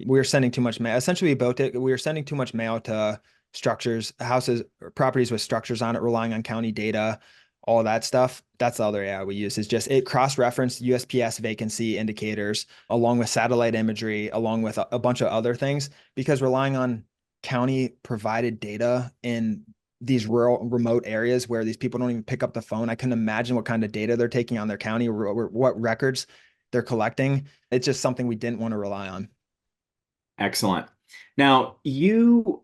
we were sending too much mail. Essentially, we built it. We were sending too much mail to structures, houses, properties with structures on it, relying on county data, all that stuff. That's the other AI we use is just it cross-referenced USPS vacancy indicators along with satellite imagery, along with a bunch of other things, because relying on county provided data in these rural remote areas where these people don't even pick up the phone. I couldn't imagine what kind of data they're taking on their county or what records they're collecting. It's just something we didn't want to rely on. Excellent. Now, you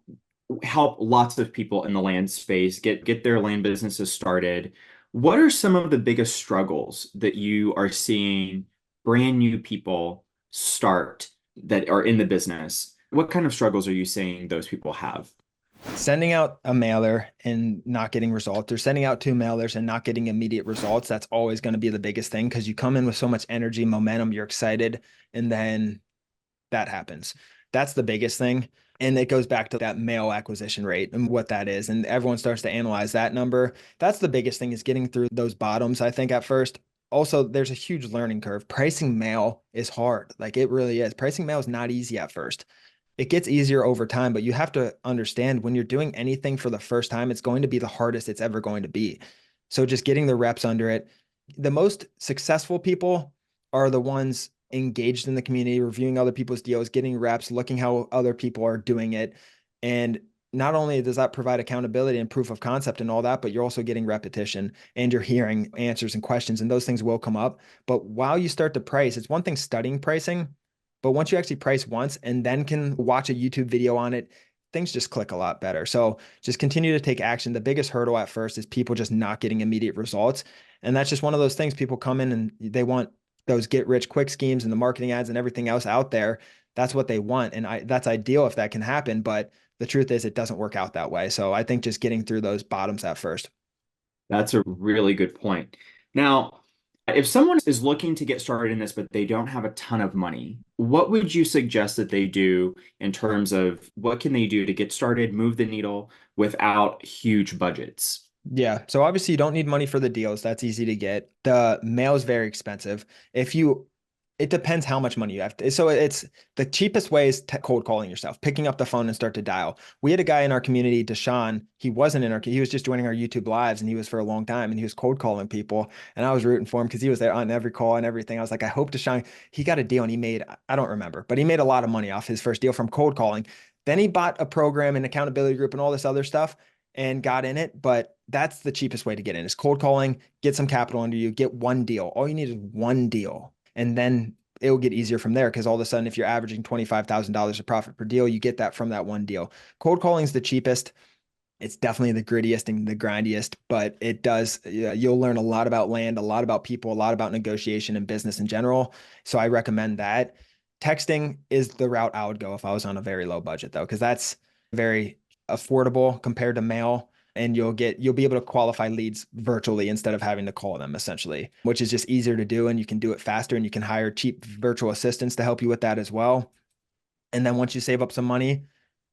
help lots of people in the land space get their land businesses started. What are some of the biggest struggles that you are seeing brand new people start that are in the business? What kind of struggles are you seeing those people have? Sending out a mailer and not getting results, or sending out two mailers and not getting immediate results, that's always going to be the biggest thing because you come in with so much energy, momentum, you're excited, and then that happens. That's the biggest thing. And it goes back to that mail acquisition rate and what that is. And everyone starts to analyze that number. That's the biggest thing is getting through those bottoms, I think, at first. also there's a huge learning curve. Pricing mail is hard. Like it really is. Pricing mail is not easy at first. It gets easier over time, but you have to understand when you're doing anything for the first time, it's going to be the hardest it's ever going to be. So just getting the reps under it. The most successful people are the ones engaged in the community, reviewing other people's deals, getting reps, looking how other people are doing it. And not only does that provide accountability and proof of concept and all that, but you're also getting repetition and you're hearing answers and questions, and those things will come up. But while you start to price, it's one thing studying pricing, but once you actually price once and then can watch a YouTube video on it, things just click a lot better. So just continue to take action. The biggest hurdle at first is people just not getting immediate results. And that's just one of those things. People come in and they want those get rich quick schemes and the marketing ads and everything else out there. That's what they want. And that's ideal if that can happen. But the truth is it doesn't work out that way. So I think just getting through those bottoms at first. That's a really good point. Now, if someone is looking to get started in this, but they don't have a ton of money, what would you suggest that they do in terms of what can they do to get started, move the needle without huge budgets? Yeah. So obviously you don't need money for the deals. That's easy to get. The mail is very expensive. It depends how much money you have. So it's the cheapest way is cold calling yourself, picking up the phone and start to dial. We had a guy in our community, Deshaun. He was just joining our YouTube lives, and he was for a long time, and he was cold calling people. And I was rooting for him because he was there on every call and everything. I was like, I hope Deshaun, he got a deal and he made, I don't remember, but he made a lot of money off his first deal from cold calling. Then he bought a program and accountability group and all this other stuff and got in it. But that's the cheapest way to get in is cold calling, get some capital under you, get one deal. All you need is one deal. And then it will get easier from there because all of a sudden, if you're averaging $25,000 of profit per deal, you get that from that one deal. Cold calling is the cheapest. It's definitely the grittiest and the grindiest, but you'll learn a lot about land, a lot about people, a lot about negotiation and business in general. So I recommend that. Texting is the route I would go if I was on a very low budget though, because that's very affordable compared to mail. And you'll be able to qualify leads virtually instead of having to call them essentially, which is just easier to do. And you can do it faster and you can hire cheap virtual assistants to help you with that as well. And then once you save up some money,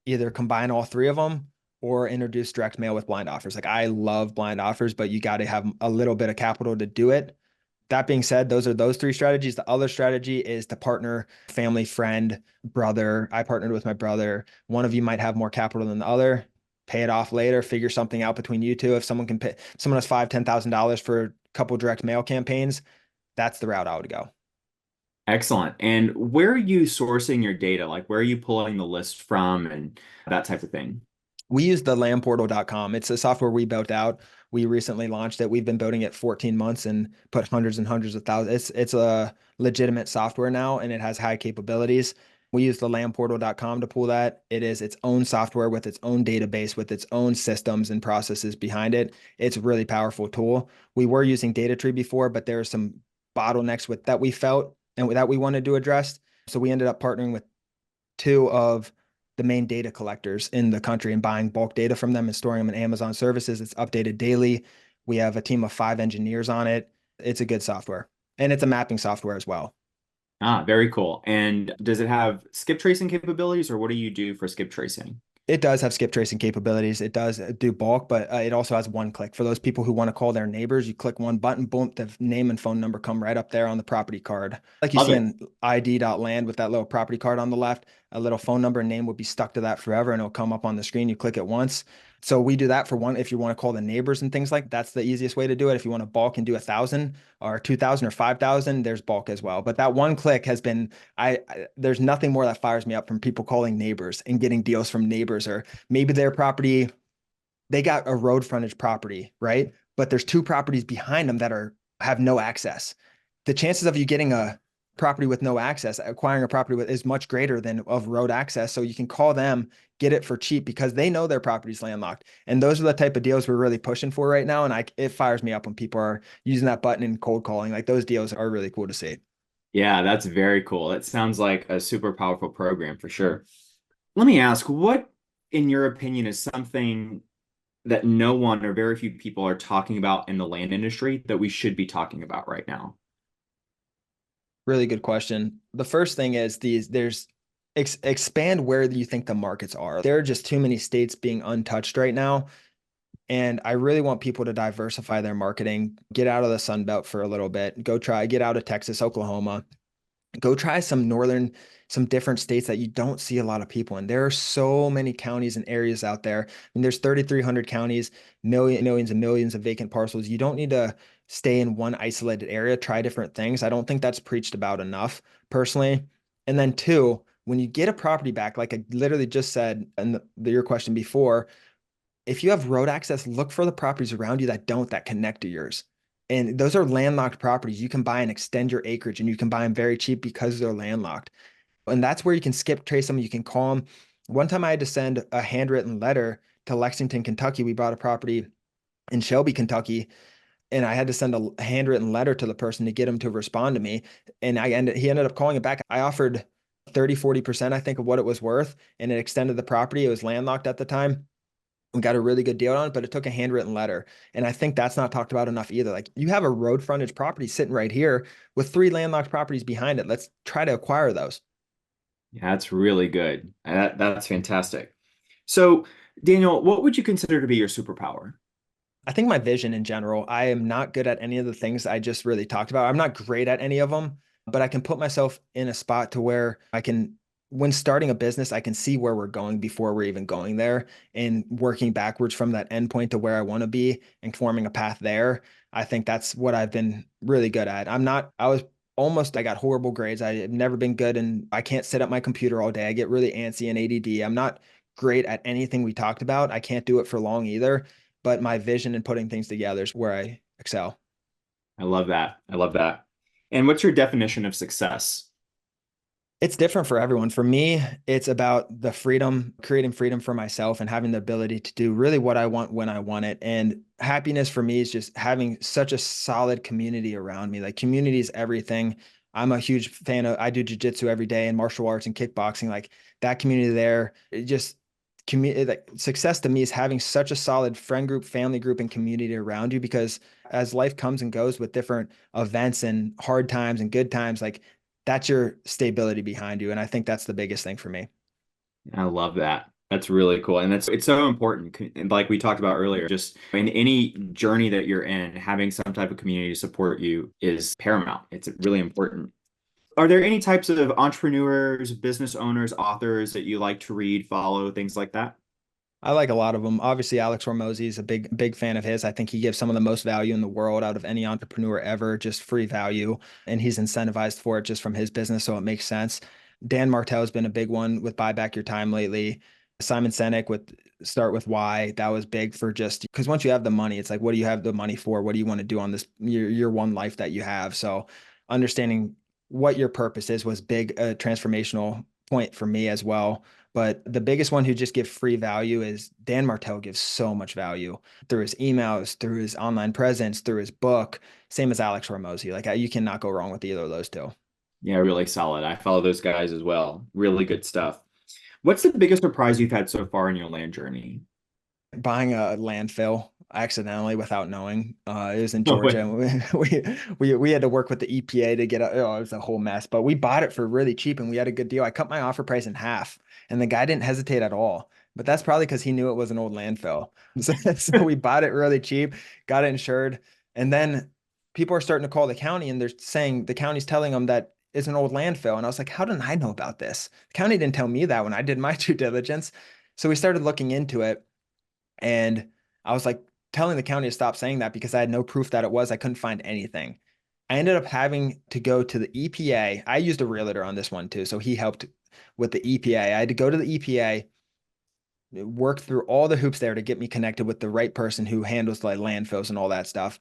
either combine all three of them or introduce direct mail with blind offers. Like I love blind offers, but you got to have a little bit of capital to do it. That being said, those three strategies. The other strategy is to partner, family, friend, brother. I partnered with my brother. One of you might have more capital than the other. Pay it off later, figure something out between you two. If someone has $5,000, $10,000 for a couple direct mail campaigns, that's the route I would go. Excellent. And where are you sourcing your data? Like where are you pulling the list from and that type of thing? We use the landportal.com. It's a software we built out. We recently launched it. We've been building it 14 months and put hundreds and hundreds of thousands. It's a legitimate software now, and it has high capabilities. We use the landportal.com to pull that. It is its own software with its own database, with its own systems and processes behind it. It's a really powerful tool. We were using DataTree before, but there are some bottlenecks with that we felt and that we wanted to address. So we ended up partnering with two of the main data collectors in the country and buying bulk data from them and storing them in Amazon services. It's updated daily. We have a team of 5 engineers on it. It's a good software, and it's a mapping software as well. Ah, very cool. And does it have skip tracing capabilities, or what do you do for skip tracing? It does have skip tracing capabilities. It does do bulk, but it also has one click. For those people who want to call their neighbors, you click one button, boom, the name and phone number come right up there on the property card. Like you Love see it. in ID.land with that little property card on the left, a little phone number and name will be stuck to that forever and it'll come up on the screen. You click it once. So we do that for one. If you want to call the neighbors and things like that's the easiest way to do it. If you want to bulk and do 1,000 or 2,000 or 5,000, there's bulk as well. But that one click has been, there's nothing more that fires me up from people calling neighbors and getting deals from neighbors, or maybe their property, they got a road frontage property, right? But there's 2 properties behind them that have no access. The chances of you getting a property with no access, acquiring a property with is much greater than of road access. So you can call them, get it for cheap because they know their property's landlocked. And those are the type of deals we're really pushing for right now. And it fires me up when people are using that button and cold calling. Like those deals are really cool to see. Yeah, that's very cool. It sounds like a super powerful program for sure. Let me ask, what, in your opinion, is something that no one or very few people are talking about in the land industry that we should be talking about right now? Really good question. The first thing is expand where you think the markets are. There are just too many states being untouched right now. And I really want people to diversify their marketing, get out of the Sun Belt for a little bit, get out of Texas, Oklahoma, go try some different states that you don't see a lot of people in. There are so many counties and areas out there. I mean, there's 3,300 counties, millions and millions of vacant parcels. You don't need to stay in one isolated area, try different things. I don't think that's preached about enough personally. And then two, when you get a property back, like I literally just said in your question before, if you have road access, look for the properties around you that connect to yours. And those are landlocked properties. You can buy and extend your acreage, and you can buy them very cheap because they're landlocked. And that's where you can skip trace them. You can call them. One time I had to send a handwritten letter to Lexington, Kentucky. We bought a property in Shelby, Kentucky, and I had to send a handwritten letter to the person to get him to respond to me. And he ended up calling it back. I offered 30-40%, I think, of what it was worth, and it extended the property. It was landlocked at the time. We got a really good deal on it, but it took a handwritten letter. And I think that's not talked about enough either. Like, you have a road frontage property sitting right here with 3 landlocked properties behind it. Let's try to acquire those. Yeah, that's really good. That's fantastic. So, Daniel, what would you consider to be your superpower? I think my vision in general, I am not good at any of the things I just really talked about. I'm not great at any of them, but I can put myself in a spot to where when starting a business, I can see where we're going before we're even going there, and working backwards from that endpoint to where I want to be and forming a path there. I think that's what I've been really good at. I got horrible grades. I've never been good, and I can't sit at my computer all day. I get really antsy and ADD. I'm not great at anything we talked about. I can't do it for long either, but my vision and putting things together is where I excel. I love that. I love that. And what's your definition of success? It's different for everyone. For me, it's about the freedom, creating freedom for myself and having the ability to do really what I want when I want it. And happiness for me is just having such a solid community around me. Like, community is everything. I'm a huge fan of, I do jujitsu every day and martial arts and kickboxing. Like, that community there, it just community, like, success to me is having such a solid friend group, family group, and community around you, because as life comes and goes with different events and hard times and good times, like, that's your stability behind you. And I think that's the biggest thing for me. I love that. That's really cool. And it's so important. And like we talked about earlier, just in any journey that you're in, having some type of community to support you is paramount. It's really important. Are there any types of entrepreneurs, business owners, authors that you like to read, follow, things like that? I like a lot of them. Obviously, Alex Hormozy is a big fan of his. I think he gives some of the most value in the world out of any entrepreneur ever, just free value. And he's incentivized for it just from his business. So it makes sense. Dan Martell has been a big one with Buy Back Your Time lately. Simon Sinek with Start With Why. That was big for just because once you have the money, it's like, what do you have the money for? What do you want to do on this your one life that you have? So understanding what your purpose is was big, transformational point for me as well. But the biggest one who just gives free value is Dan Martell. Gives so much value through his emails, through his online presence, through his book. Same as Alex Hormozy. Like, you cannot go wrong with either of those two. Yeah, really solid. I follow those guys as well. Really good stuff. What's the biggest surprise you've had so far in your land journey? Buying a landfill accidentally without knowing. It was in No Georgia. way. And we had to work with the EPA to get it was a whole mess, but we bought it for really cheap and we had a good deal. I cut my offer price in half and the guy didn't hesitate at all. But that's probably because he knew it was an old landfill. So we bought it really cheap, got it insured, and then people are starting to call the county and they're saying the county's telling them that it's an old landfill. And I was like, how didn't I know about this? The county didn't tell me that when I did my due diligence. So we started looking into it. And I was like telling the county to stop saying that because I had no proof that it was. I couldn't find anything. I ended up having to go to the EPA. I used a realtor on this one too. So he helped with the EPA. I had to go to the EPA, work through all the hoops there to get me connected with the right person who handles like landfills and all that stuff.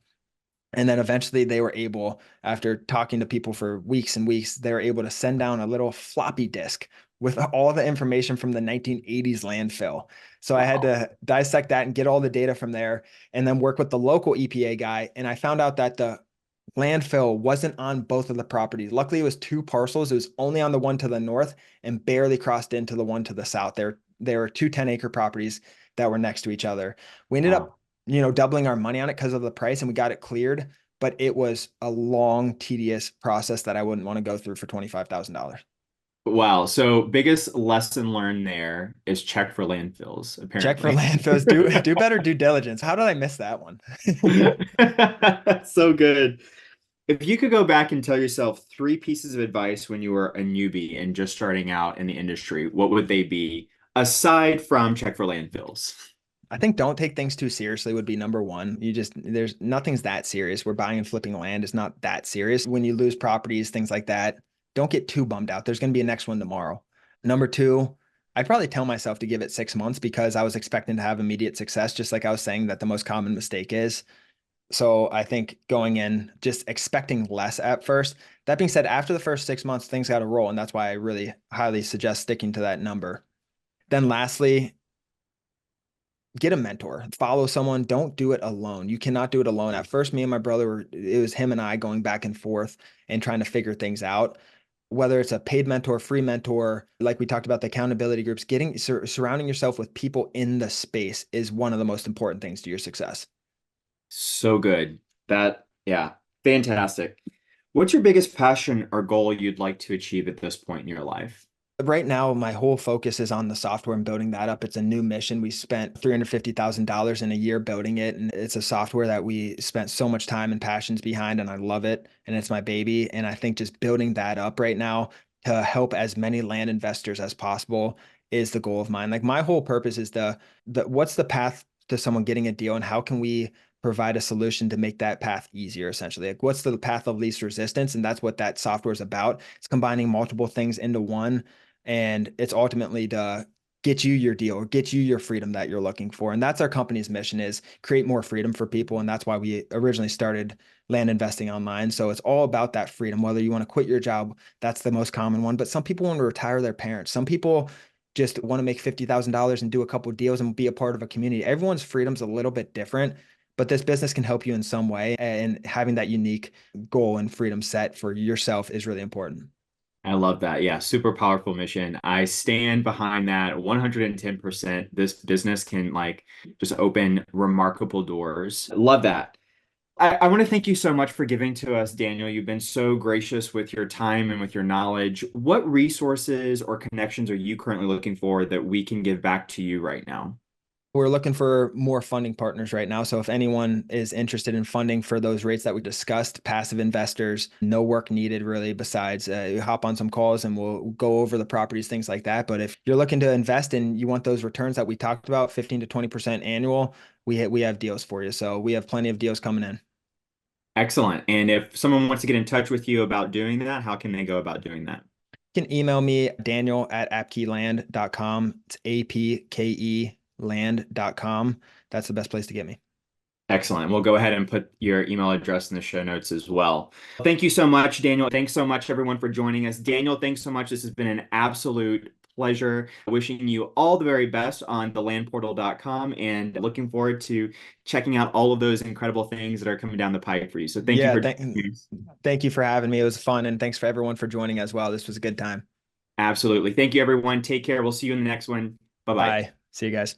And then eventually they were able, after talking to people for weeks and weeks, they were able to send down a little floppy disk with all the information from the 1980s landfill. So I had Wow. to dissect that and get all the data from there and then work with the local EPA guy. And I found out that the landfill wasn't on both of the properties. Luckily, it was 2 parcels. It was only on the one to the north and barely crossed into the one to the south. There were 2 10-acre properties that were next to each other. We ended up, Wow. doubling our money on it because of the price and we got it cleared, but it was a long, tedious process that I wouldn't want to go through for $25,000. Wow. So biggest lesson learned there is check for landfills, Check for apparently. landfills. Do better due diligence. How did I miss that one? So good. If you could go back and tell yourself three pieces of advice when you were a newbie and just starting out in the industry, what would they be aside from check for landfills? I think don't take things too seriously would be number one. There's nothing's that serious. We're buying and flipping land is not that serious. When you lose properties, things like that, don't get too bummed out. There's going to be a next one tomorrow. Number two, I'd probably tell myself to give it 6 months because I was expecting to have immediate success, just like I was saying that the most common mistake is. So I think going in just expecting less at first. That being said, after the first 6 months, things got to roll. And that's why I really highly suggest sticking to that number. Then lastly, get a mentor, follow someone. Don't do it alone. You cannot do it alone. At first, me and my brother it was him and I going back and forth and trying to figure things out. Whether it's a paid mentor, free mentor, like we talked about the accountability groups, surrounding yourself with people in the space is one of the most important things to your success. So good. Yeah, fantastic. What's your biggest passion or goal you'd like to achieve at this point in your life? Right now, my whole focus is on the software and building that up. It's a new mission. We spent $350,000 in a year building it. And it's a software that we spent so much time and passions behind, and I love it. And it's my baby. And I think just building that up right now to help as many land investors as possible is the goal of mine. Like my whole purpose is what's the path to someone getting a deal and how can we provide a solution to make that path easier, essentially. Like what's the path of least resistance? And that's what that software is about. It's combining multiple things into one, and it's ultimately to get you your deal or get you your freedom that you're looking for. And that's our company's mission, is create more freedom for people. And that's why we originally started Land Investing Online. So it's all about that freedom, whether you want to quit your job, that's the most common one. But some people want to retire their parents. Some people just want to make $50,000 and do a couple of deals and be a part of a community. Everyone's freedom's a little bit different, but this business can help you in some way. And having that unique goal and freedom set for yourself is really important. I love that. Yeah, super powerful mission. I stand behind that 110%. This business can like just open remarkable doors. Love that. I want to thank you so much for giving to us, Daniel. You've been so gracious with your time and with your knowledge. What resources or connections are you currently looking for that we can give back to you right now? We're looking for more funding partners right now. So if anyone is interested in funding for those rates that we discussed, passive investors, no work needed really besides hop on some calls and we'll go over the properties, things like that. But if you're looking to invest and you want those returns that we talked about, 15 to 20% annual, we have deals for you. So we have plenty of deals coming in. Excellent. And if someone wants to get in touch with you about doing that, how can they go about doing that? You can email me, daniel@apkeland.com. It's APKE land.com. That's the best place to get me. Excellent. We'll go ahead and put your email address in the show notes as well. Thank you so much, Daniel. Thanks so much, everyone, for joining us. Daniel, thanks so much. This has been an absolute pleasure. Wishing you all the very best on thelandportal.com and looking forward to checking out all of those incredible things that are coming down the pipe for you. So thank you for joining us. Thank you for having me. It was fun. And thanks for everyone for joining as well. This was a good time. Absolutely. Thank you, everyone. Take care. We'll see you in the next one. Bye-bye. Bye. See you guys.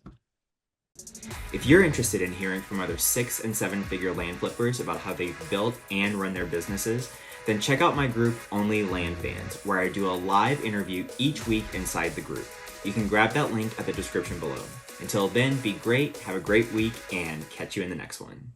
If you're interested in hearing from other 6- and 7-figure land flippers about how they've built and run their businesses, then check out my group OnlyLandFans, where I do a live interview each week inside the group. You can grab that link at the description below. Until then, be great, have a great week, and catch you in the next one.